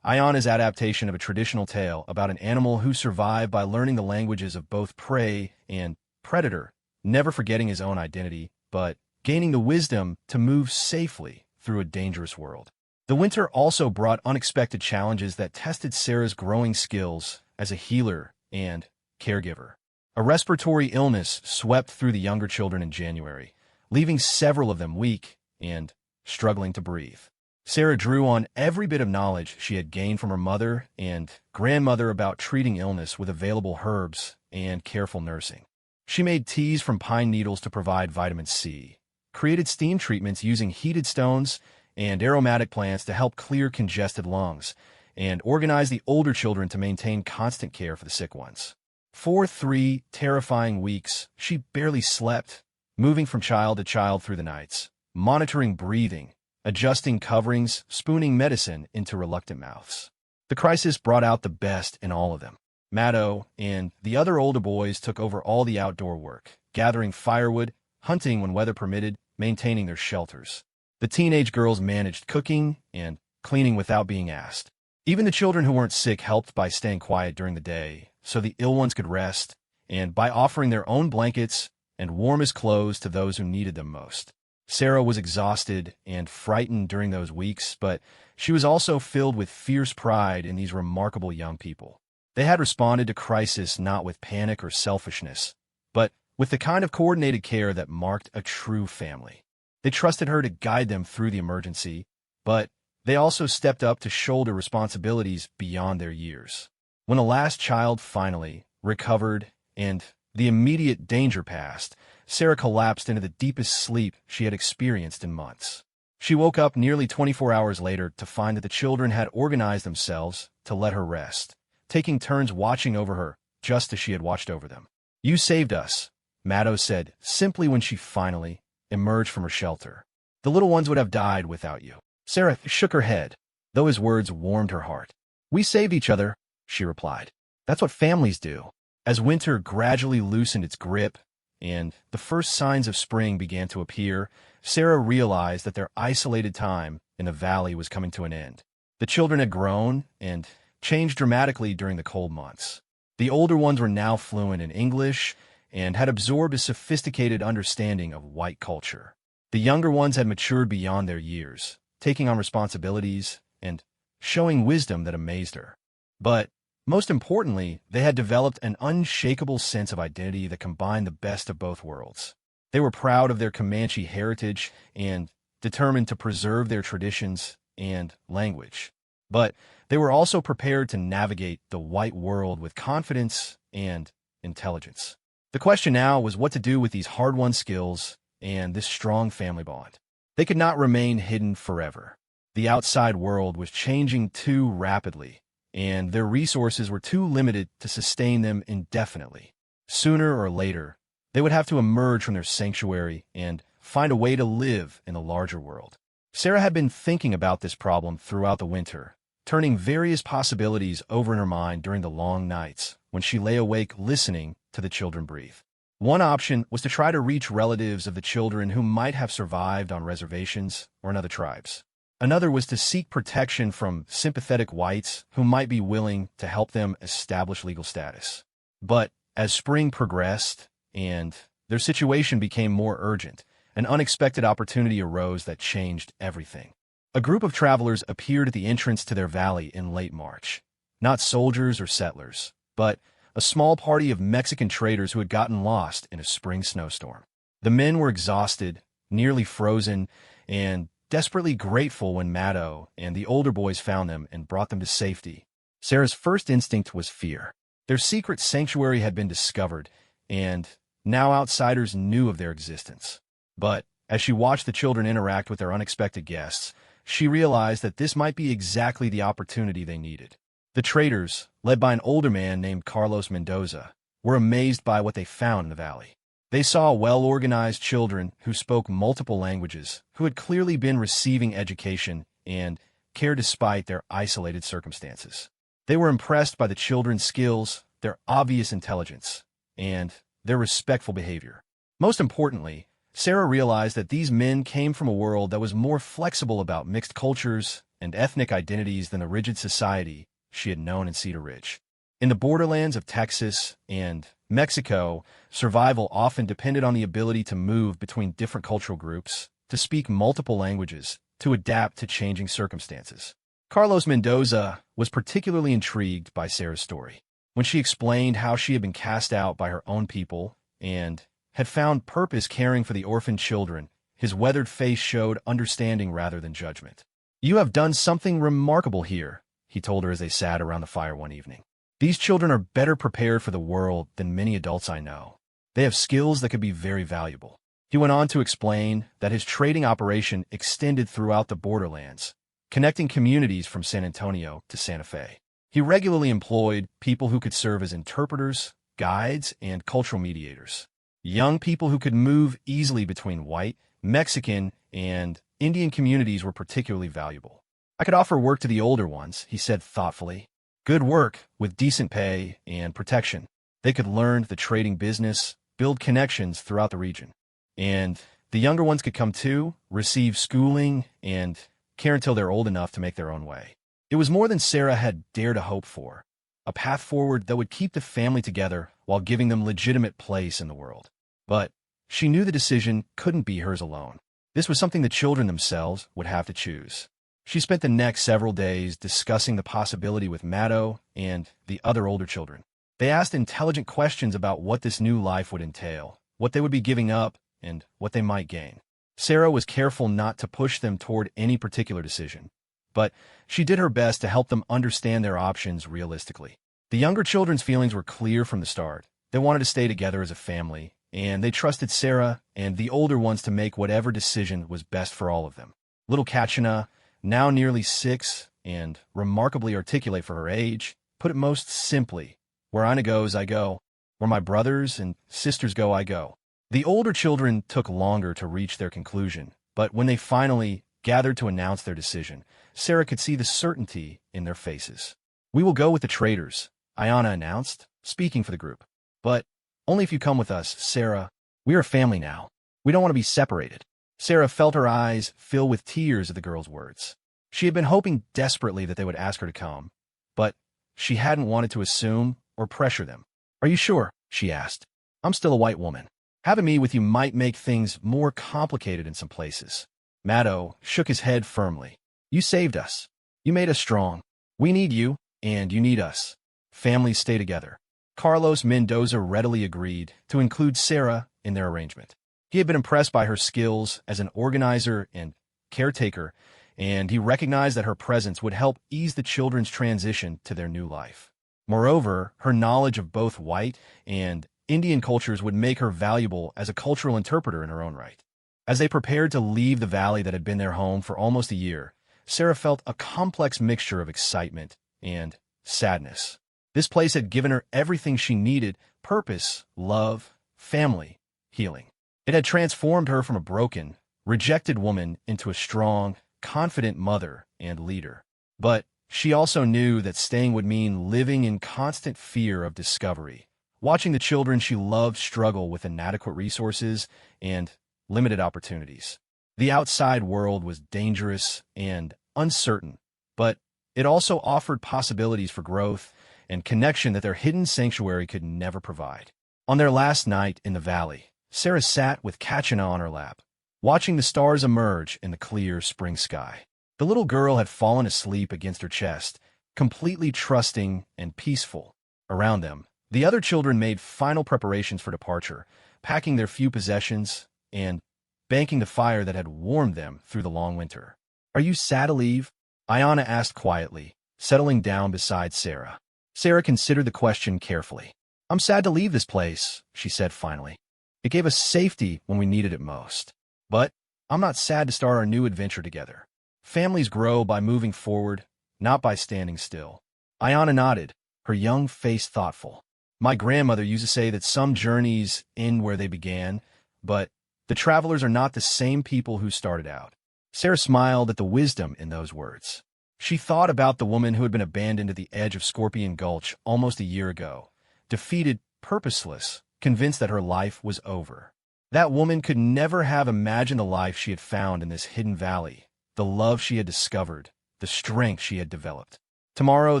Ayana's adaptation of a traditional tale about an animal who survived by learning the languages of both prey and predator, never forgetting his own identity, but gaining the wisdom to move safely through a dangerous world. The winter also brought unexpected challenges that tested Sarah's growing skills as a healer and caregiver. A respiratory illness swept through the younger children in January, leaving several of them weak and struggling to breathe. Sarah drew on every bit of knowledge she had gained from her mother and grandmother about treating illness with available herbs and careful nursing. She made teas from pine needles to provide vitamin C, created steam treatments using heated stones and aromatic plants to help clear congested lungs, and organized the older children to maintain constant care for the sick ones. For 3 terrifying weeks, she barely slept, moving from child to child through the nights, monitoring breathing, adjusting coverings, spooning medicine into reluctant mouths. The crisis brought out the best in all of them. Maddo and the other older boys took over all the outdoor work, gathering firewood, hunting when weather permitted, maintaining their shelters. The teenage girls managed cooking and cleaning without being asked. Even the children who weren't sick helped by staying quiet during the day so the ill ones could rest, and by offering their own blankets and warmest clothes to those who needed them most. Sarah was exhausted and frightened during those weeks, but she was also filled with fierce pride in these remarkable young people. They had responded to crisis not with panic or selfishness, but with the kind of coordinated care that marked a true family. They trusted her to guide them through the emergency, but they also stepped up to shoulder responsibilities beyond their years. When the last child finally recovered and the immediate danger passed, Sarah collapsed into the deepest sleep she had experienced in months. She woke up nearly 24 hours later to find that the children had organized themselves to let her rest, taking turns watching over her just as she had watched over them. "You saved us," Maddo said simply when she finally emerged from her shelter. "The little ones would have died without you." Sarah shook her head, though his words warmed her heart. "We saved each other," she replied. "That's what families do." As winter gradually loosened its grip and the first signs of spring began to appear, Sarah realized that their isolated time in the valley was coming to an end. The children had grown and changed dramatically during the cold months. The older ones were now fluent in English and had absorbed a sophisticated understanding of white culture. The younger ones had matured beyond their years, taking on responsibilities and showing wisdom that amazed her. But most importantly, they had developed an unshakable sense of identity that combined the best of both worlds. They were proud of their Comanche heritage and determined to preserve their traditions and language. But they were also prepared to navigate the white world with confidence and intelligence. The question now was what to do with these hard-won skills and this strong family bond. They could not remain hidden forever. The outside world was changing too rapidly, and their resources were too limited to sustain them indefinitely. Sooner or later, they would have to emerge from their sanctuary and find a way to live in the larger world. Sarah had been thinking about this problem throughout the winter, turning various possibilities over in her mind during the long nights when she lay awake listening to the children breathe. One option was to try to reach relatives of the children who might have survived on reservations or in other tribes. Another was to seek protection from sympathetic whites who might be willing to help them establish legal status. But as spring progressed and their situation became more urgent, an unexpected opportunity arose that changed everything. A group of travelers appeared at the entrance to their valley in late March. Not soldiers or settlers, but a small party of Mexican traders who had gotten lost in a spring snowstorm. The men were exhausted, nearly frozen, and desperately grateful when Maddo and the older boys found them and brought them to safety. Sarah's first instinct was fear. Their secret sanctuary had been discovered, and now outsiders knew of their existence. But as she watched the children interact with their unexpected guests, she realized that this might be exactly the opportunity they needed. The traders, led by an older man named Carlos Mendoza, were amazed by what they found in the valley. They saw well-organized children who spoke multiple languages, who had clearly been receiving education and cared despite their isolated circumstances. They were impressed by the children's skills, their obvious intelligence, and their respectful behavior. Most importantly, Sarah realized that these men came from a world that was more flexible about mixed cultures and ethnic identities than the rigid society she had known in Cedar Ridge. In the borderlands of Texas and Mexico, survival often depended on the ability to move between different cultural groups, to speak multiple languages, to adapt to changing circumstances. Carlos Mendoza was particularly intrigued by Sarah's story. When she explained how she had been cast out by her own people and had found purpose caring for the orphaned children, his weathered face showed understanding rather than judgment. "You have done something remarkable here," he told her as they sat around the fire one evening. "These children are better prepared for the world than many adults I know. They have skills that could be very valuable." He went on to explain that his trading operation extended throughout the borderlands, connecting communities from San Antonio to Santa Fe. He regularly employed people who could serve as interpreters, guides, and cultural mediators. Young people who could move easily between white, Mexican, and Indian communities were particularly valuable. "I could offer work to the older ones," he said thoughtfully. "Good work with decent pay and protection. They could learn the trading business, build connections throughout the region. And the younger ones could come too, receive schooling, and care until they're old enough to make their own way." It was more than Sarah had dared to hope for, a path forward that would keep the family together while giving them legitimate place in the world. But she knew the decision couldn't be hers alone. This was something the children themselves would have to choose. She spent the next several days discussing the possibility with Maddo and the other older children. They asked intelligent questions about what this new life would entail, what they would be giving up, and what they might gain. Sarah was careful not to push them toward any particular decision, but she did her best to help them understand their options realistically. The younger children's feelings were clear from the start. They wanted to stay together as a family, and they trusted Sarah and the older ones to make whatever decision was best for all of them. Little Kachina, now nearly 6 and remarkably articulate for her age, put it most simply, "Where Ina goes, I go. Where my brothers and sisters go, I go." The older children took longer to reach their conclusion, but when they finally gathered to announce their decision, Sarah could see the certainty in their faces. "We will go with the traders," Ayana announced, speaking for the group. "But only if you come with us, Sarah. We are a family now. We don't want to be separated." Sarah felt her eyes fill with tears at the girls' words. She had been hoping desperately that they would ask her to come, but she hadn't wanted to assume or pressure them. "Are you sure?" she asked. "I'm still a white woman. Having me with you might make things more complicated in some places." Maddo shook his head firmly. "You saved us. You made us strong. We need you, and you need us. Families stay together." Carlos Mendoza readily agreed to include Sarah in their arrangement. He had been impressed by her skills as an organizer and caretaker, and he recognized that her presence would help ease the children's transition to their new life. Moreover, her knowledge of both white and Indian cultures would make her valuable as a cultural interpreter in her own right. As they prepared to leave the valley that had been their home for almost a year, Sarah felt a complex mixture of excitement and sadness. This place had given her everything she needed: purpose, love, family, healing. It had transformed her from a broken, rejected woman into a strong, confident mother and leader. But she also knew that staying would mean living in constant fear of discovery, watching the children she loved struggle with inadequate resources and limited opportunities. The outside world was dangerous and uncertain, but it also offered possibilities for growth and connection that their hidden sanctuary could never provide. On their last night in the valley, Sarah sat with Kachina on her lap, watching the stars emerge in the clear spring sky. The little girl had fallen asleep against her chest, completely trusting and peaceful. Around them, the other children made final preparations for departure, packing their few possessions and banking the fire that had warmed them through the long winter. "Are you sad to leave?" Ayana asked quietly, settling down beside Sarah. Sarah considered the question carefully. "I'm sad to leave this place," she said finally. "It gave us safety when we needed it most. But I'm not sad to start our new adventure together. Families grow by moving forward, not by standing still." Ayana nodded, her young face thoughtful. "My grandmother used to say that some journeys end where they began, but the travelers are not the same people who started out." Sarah smiled at the wisdom in those words. She thought about the woman who had been abandoned at the edge of Scorpion Gulch almost a year ago, defeated, purposeless, convinced that her life was over. That woman could never have imagined the life she had found in this hidden valley, the love she had discovered, the strength she had developed. Tomorrow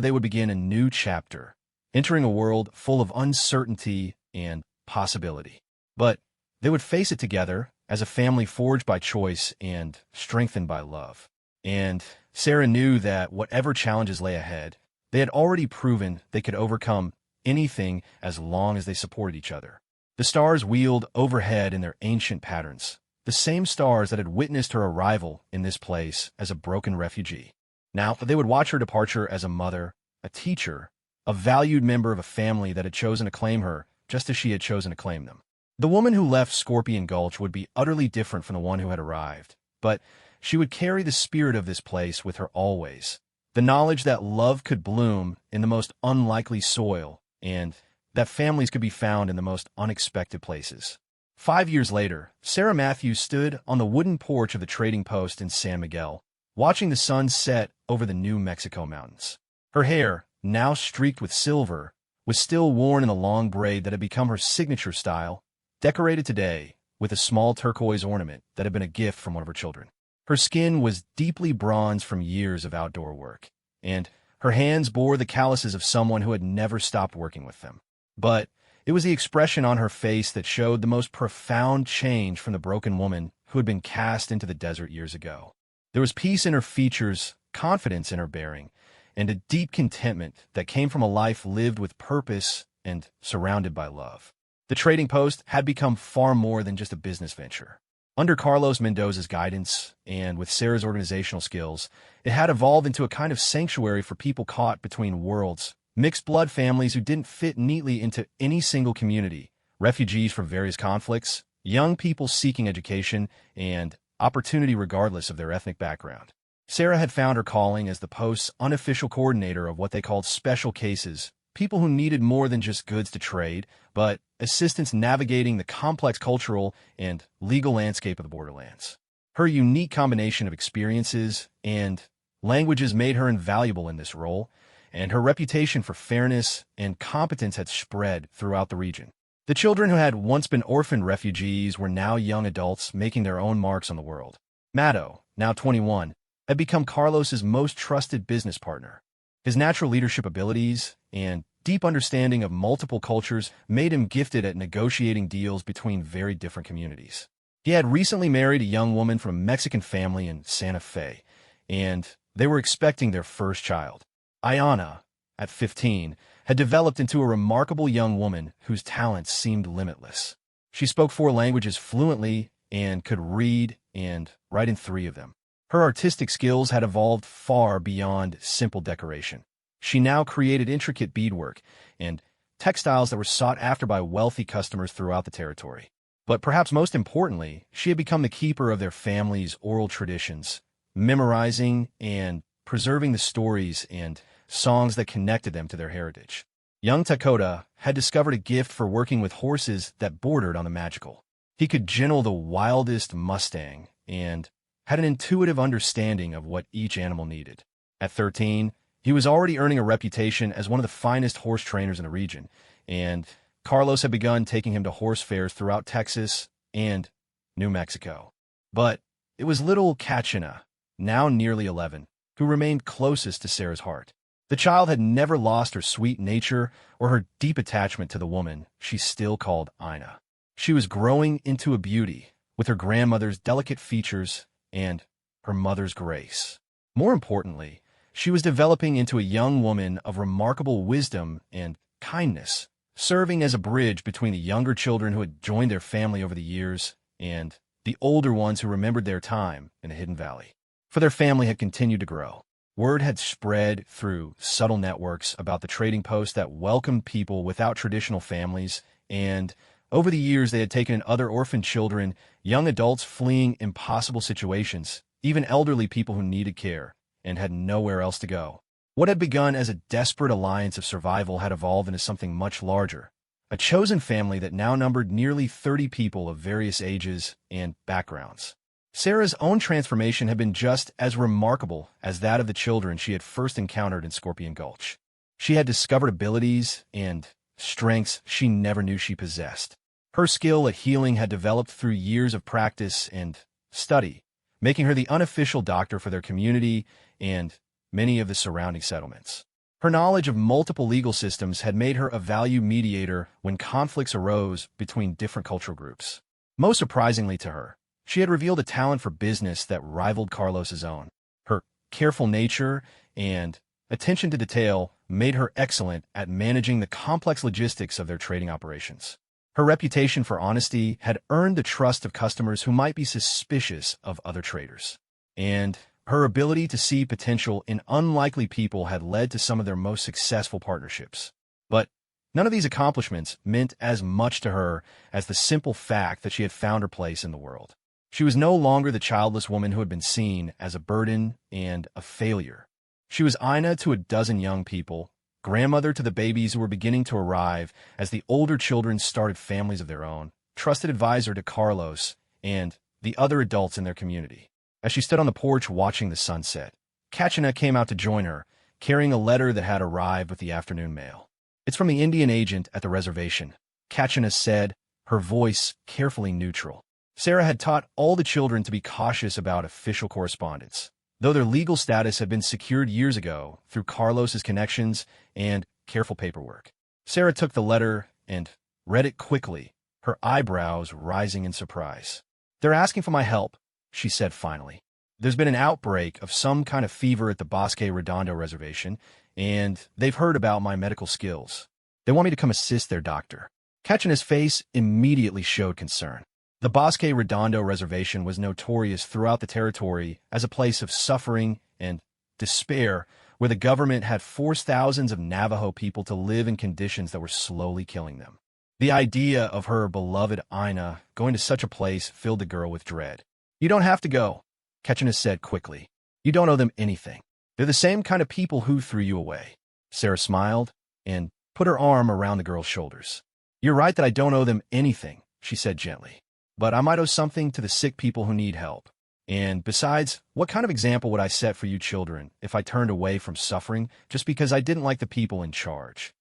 they would begin a new chapter, entering a world full of uncertainty and possibility. But they would face it together as a family forged by choice and strengthened by love. And Sarah knew that whatever challenges lay ahead, they had already proven they could overcome anything as long as they supported each other. The stars wheeled overhead in their ancient patterns, the same stars that had witnessed her arrival in this place as a broken refugee. Now they would watch her departure as a mother, a teacher, a valued member of a family that had chosen to claim her just as she had chosen to claim them. The woman who left Scorpion Gulch would be utterly different from the one who had arrived, but she would carry the spirit of this place with her always, the knowledge that love could bloom in the most unlikely soil and that families could be found in the most unexpected places. 5 years later, Sarah Matthews stood on the wooden porch of the trading post in San Miguel, watching the sun set over the New Mexico mountains. Her hair, now streaked with silver, was still worn in a long braid that had become her signature style, decorated today with a small turquoise ornament that had been a gift from one of her children. Her skin was deeply bronzed from years of outdoor work, and her hands bore the calluses of someone who had never stopped working with them. But it was the expression on her face that showed the most profound change from the broken woman who had been cast into the desert years ago. There was peace in her features, confidence in her bearing, and a deep contentment that came from a life lived with purpose and surrounded by love. The trading post had become far more than just a business venture. Under Carlos Mendoza's guidance, and with Sarah's organizational skills, it had evolved into a kind of sanctuary for people caught between worlds, mixed-blood families who didn't fit neatly into any single community, refugees from various conflicts, young people seeking education, and opportunity regardless of their ethnic background. Sarah had found her calling as the post's unofficial coordinator of what they called special cases, people who needed more than just goods to trade, but assistance navigating the complex cultural and legal landscape of the borderlands. Her unique combination of experiences and languages made her invaluable in this role, and her reputation for fairness and competence had spread throughout the region. The children who had once been orphaned refugees were now young adults making their own marks on the world. Matto, now 21, had become Carlos's most trusted business partner. His natural leadership abilities and deep understanding of multiple cultures made him gifted at negotiating deals between very different communities. He had recently married a young woman from a Mexican family in Santa Fe, and they were expecting their first child. Ayana, at 15, had developed into a remarkable young woman whose talents seemed limitless. She spoke 4 languages fluently and could read and write in 3 of them. Her artistic skills had evolved far beyond simple decoration. She now created intricate beadwork and textiles that were sought after by wealthy customers throughout the territory. But perhaps most importantly, she had become the keeper of their family's oral traditions, memorizing and preserving the stories and songs that connected them to their heritage. Young Takota had discovered a gift for working with horses that bordered on the magical. He could gentle the wildest Mustang and had an intuitive understanding of what each animal needed. At 13, he was already earning a reputation as one of the finest horse trainers in the region, and Carlos had begun taking him to horse fairs throughout Texas and New Mexico. But it was little Kachina, now nearly 11, who remained closest to Sarah's heart. The child had never lost her sweet nature or her deep attachment to the woman she still called Ina. She was growing into a beauty, with her grandmother's delicate features and her mother's grace. More importantly, she was developing into a young woman of remarkable wisdom and kindness, serving as a bridge between the younger children who had joined their family over the years and the older ones who remembered their time in the Hidden Valley. For their family had continued to grow. Word had spread through subtle networks about the trading post that welcomed people without traditional families, and over the years they had taken in other orphan children, young adults fleeing impossible situations, even elderly people who needed care and had nowhere else to go. What had begun as a desperate alliance of survival had evolved into something much larger, a chosen family that now numbered nearly 30 people of various ages and backgrounds. Sarah's own transformation had been just as remarkable as that of the children she had first encountered in Scorpion Gulch. She had discovered abilities and strengths she never knew she possessed. Her skill at healing had developed through years of practice and study, making her the unofficial doctor for their community and many of the surrounding settlements. Her knowledge of multiple legal systems had made her a valued mediator when conflicts arose between different cultural groups. Most surprisingly to her, she had revealed a talent for business that rivaled Carlos's own. Her careful nature and attention to detail made her excellent at managing the complex logistics of their trading operations. Her reputation for honesty had earned the trust of customers who might be suspicious of other traders. And her ability to see potential in unlikely people had led to some of their most successful partnerships. But none of these accomplishments meant as much to her as the simple fact that she had found her place in the world. She was no longer the childless woman who had been seen as a burden and a failure. She was Ina to a dozen young people, grandmother to the babies who were beginning to arrive as the older children started families of their own, trusted advisor to Carlos and the other adults in their community. As she stood on the porch watching the sunset, Kachina came out to join her, carrying a letter that had arrived with the afternoon mail. "It's from the Indian agent at the reservation," Kachina said, her voice carefully neutral. Sarah had taught all the children to be cautious about official correspondence, though their legal status had been secured years ago through Carlos's connections and careful paperwork. Sarah took the letter and read it quickly, her eyebrows rising in surprise. "They're asking for my help," she said finally. "There's been an outbreak of some kind of fever at the Bosque Redondo reservation, and they've heard about my medical skills. They want me to come assist their doctor." Kachina's face immediately showed concern. The Bosque Redondo reservation was notorious throughout the territory as a place of suffering and despair, where the government had forced thousands of Navajo people to live in conditions that were slowly killing them. The idea of her beloved Ina going to such a place filled the girl with dread. "You don't have to go," Kachina said quickly. "You don't owe them anything. They're the same kind of people who threw you away." Sarah smiled and put her arm around the girl's shoulders. "You're right that I don't owe them anything," she said gently. "But I might owe something to the sick people who need help. And besides, what kind of example would I set for you children if I turned away from suffering just because I didn't like the people in charge?"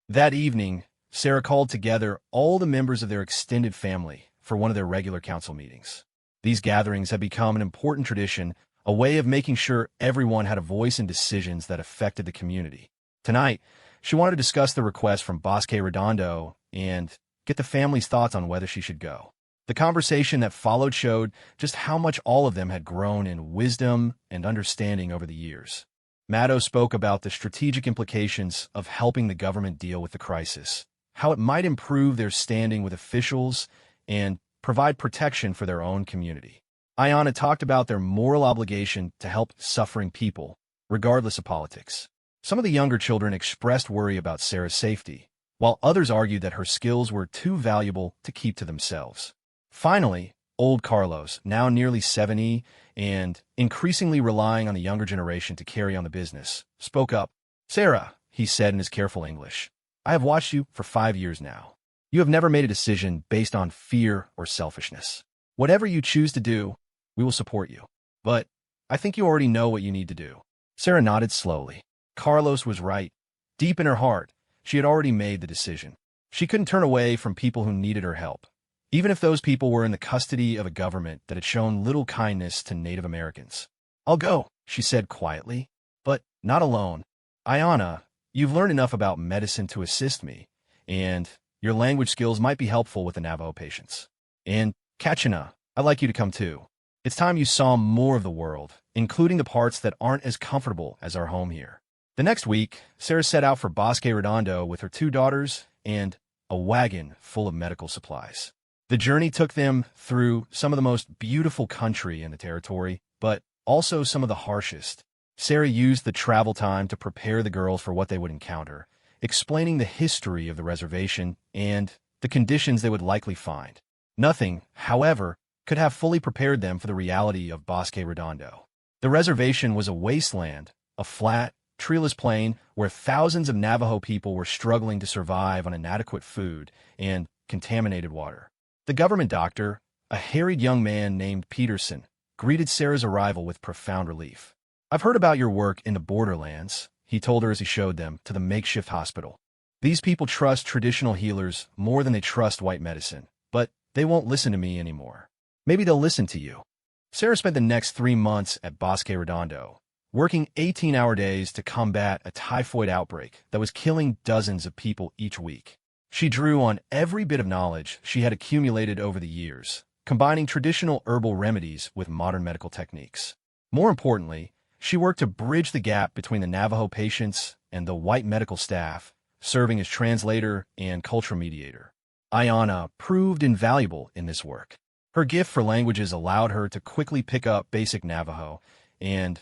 That evening, Sarah called together all the members of their extended family for one of their regular council meetings. These gatherings had become an important tradition, a way of making sure everyone had a voice in decisions that affected the community. Tonight, she wanted to discuss the request from Bosque Redondo and get the family's thoughts on whether she should go. The conversation that followed showed just how much all of them had grown in wisdom and understanding over the years. Maddow spoke about the strategic implications of helping the government deal with the crisis, how it might improve their standing with officials and provide protection for their own community. Ayana talked about their moral obligation to help suffering people, regardless of politics. Some of the younger children expressed worry about Sarah's safety, while others argued that her skills were too valuable to keep to themselves. Finally, old Carlos, now nearly 70 and increasingly relying on the younger generation to carry on the business, spoke up. "Sarah," he said in his careful English, "I have watched you for 5 years now. You have never made a decision based on fear or selfishness. Whatever you choose to do, we will support you. But I think you already know what you need to do." Sarah nodded slowly. Carlos was right. Deep in her heart, she had already made the decision. She couldn't turn away from people who needed her help, even if those people were in the custody of a government that had shown little kindness to Native Americans. "I'll go," she said quietly, "but not alone. Ayana, you've learned enough about medicine to assist me, and your language skills might be helpful with the Navajo patients. And Kachina, I'd like you to come too. It's time you saw more of the world, including the parts that aren't as comfortable as our home here." The next week, Sarah set out for Bosque Redondo with her 2 daughters and a wagon full of medical supplies. The journey took them through some of the most beautiful country in the territory, but also some of the harshest. Sarah used the travel time to prepare the girls for what they would encounter, explaining the history of the reservation and the conditions they would likely find. Nothing, however, could have fully prepared them for the reality of Bosque Redondo. The reservation was a wasteland, a flat, treeless plain where thousands of Navajo people were struggling to survive on inadequate food and contaminated water. The government doctor, a harried young man named Peterson, greeted Sarah's arrival with profound relief. "I've heard about your work in the borderlands," he told her as he showed them to the makeshift hospital. "These people trust traditional healers more than they trust white medicine, but they won't listen to me anymore. Maybe they'll listen to you." Sarah spent the next 3 months at Bosque Redondo, working 18-hour days to combat a typhoid outbreak that was killing dozens of people each week. She drew on every bit of knowledge she had accumulated over the years, combining traditional herbal remedies with modern medical techniques. More importantly, she worked to bridge the gap between the Navajo patients and the white medical staff, serving as translator and cultural mediator. Ayanna proved invaluable in this work. Her gift for languages allowed her to quickly pick up basic Navajo, and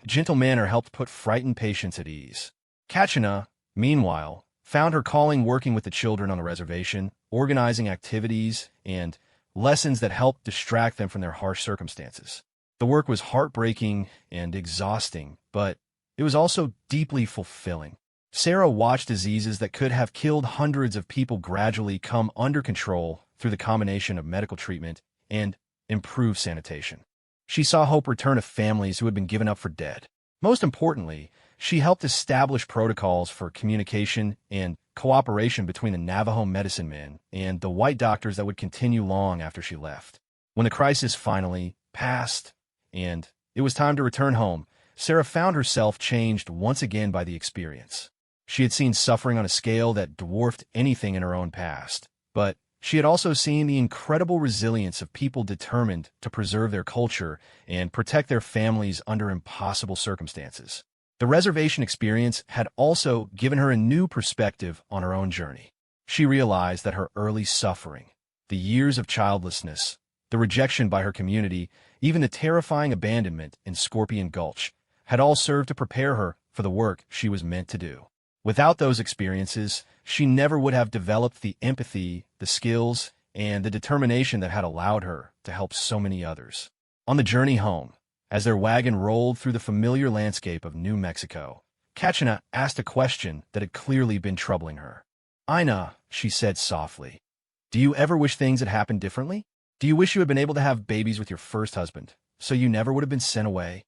gentle manner helped put frightened patients at ease. Kachina, meanwhile, found her calling working with the children on the reservation, organizing activities and lessons that helped distract them from their harsh circumstances. The work was heartbreaking and exhausting, but it was also deeply fulfilling. Sarah watched diseases that could have killed hundreds of people gradually come under control through the combination of medical treatment and improved sanitation. She saw hope return to families who had been given up for dead. Most importantly, she helped establish protocols for communication and cooperation between the Navajo medicine men and the white doctors that would continue long after she left. When the crisis finally passed and it was time to return home, Sarah found herself changed once again by the experience. She had seen suffering on a scale that dwarfed anything in her own past, but she had also seen the incredible resilience of people determined to preserve their culture and protect their families under impossible circumstances. The reservation experience had also given her a new perspective on her own journey. She realized that her early suffering, the years of childlessness, the rejection by her community, even the terrifying abandonment in Scorpion Gulch, had all served to prepare her for the work she was meant to do. Without those experiences, she never would have developed the empathy, the skills, and the determination that had allowed her to help so many others. On the journey home, as their wagon rolled through the familiar landscape of New Mexico, Kachina asked a question that had clearly been troubling her. "Ina," she said softly, "do you ever wish things had happened differently? Do you wish you had been able to have babies with your first husband, so you never would have been sent away?"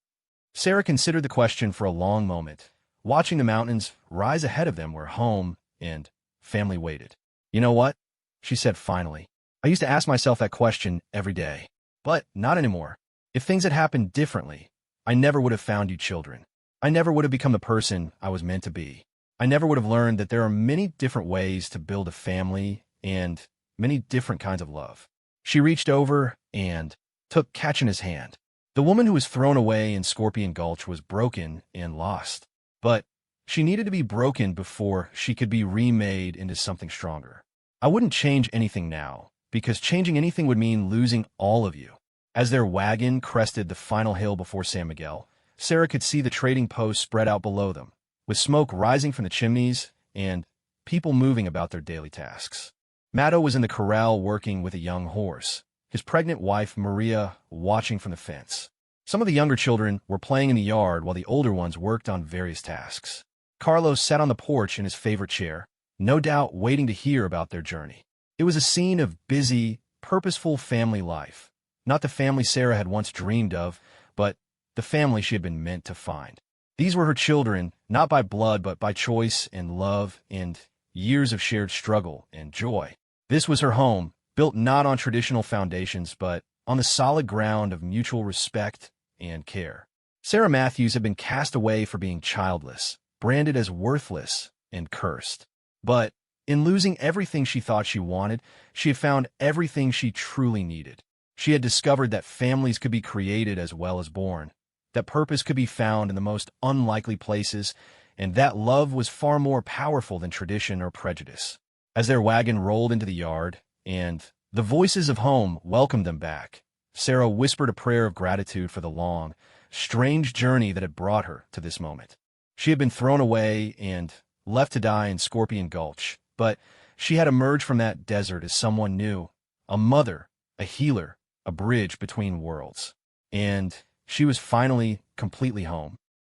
Sarah considered the question for a long moment, watching the mountains rise ahead of them where home and family waited. "You know what?" she said finally. "I used to ask myself that question every day, but not anymore. If things had happened differently, I never would have found you children. I never would have become the person I was meant to be. I never would have learned that there are many different ways to build a family and many different kinds of love." She reached over and took Kachina's hand. The woman who was thrown away in Scorpion Gulch was broken and lost, but she needed to be broken before she could be remade into something stronger. "I wouldn't change anything now, because changing anything would mean losing all of you." As their wagon crested the final hill before San Miguel, Sarah could see the trading post spread out below them, with smoke rising from the chimneys and people moving about their daily tasks. Matto was in the corral working with a young horse, his pregnant wife Maria watching from the fence. Some of the younger children were playing in the yard while the older ones worked on various tasks. Carlos sat on the porch in his favorite chair, no doubt waiting to hear about their journey. It was a scene of busy, purposeful family life. Not the family Sarah had once dreamed of, but the family she had been meant to find. These were her children, not by blood but by choice and love and years of shared struggle and joy. This was her home, built not on traditional foundations but on the solid ground of mutual respect and care. Sarah Matthews had been cast away for being childless, branded as worthless and cursed. But in losing everything she thought she wanted, she had found everything she truly needed. She had discovered that families could be created as well as born, that purpose could be found in the most unlikely places, and that love was far more powerful than tradition or prejudice. As their wagon rolled into the yard, and the voices of home welcomed them back, Sarah whispered a prayer of gratitude for the long, strange journey that had brought her to this moment. She had been thrown away and left to die in Scorpion Gulch, but she had emerged from that desert as someone new, a mother, a healer, a bridge between worlds. And she was finally completely home.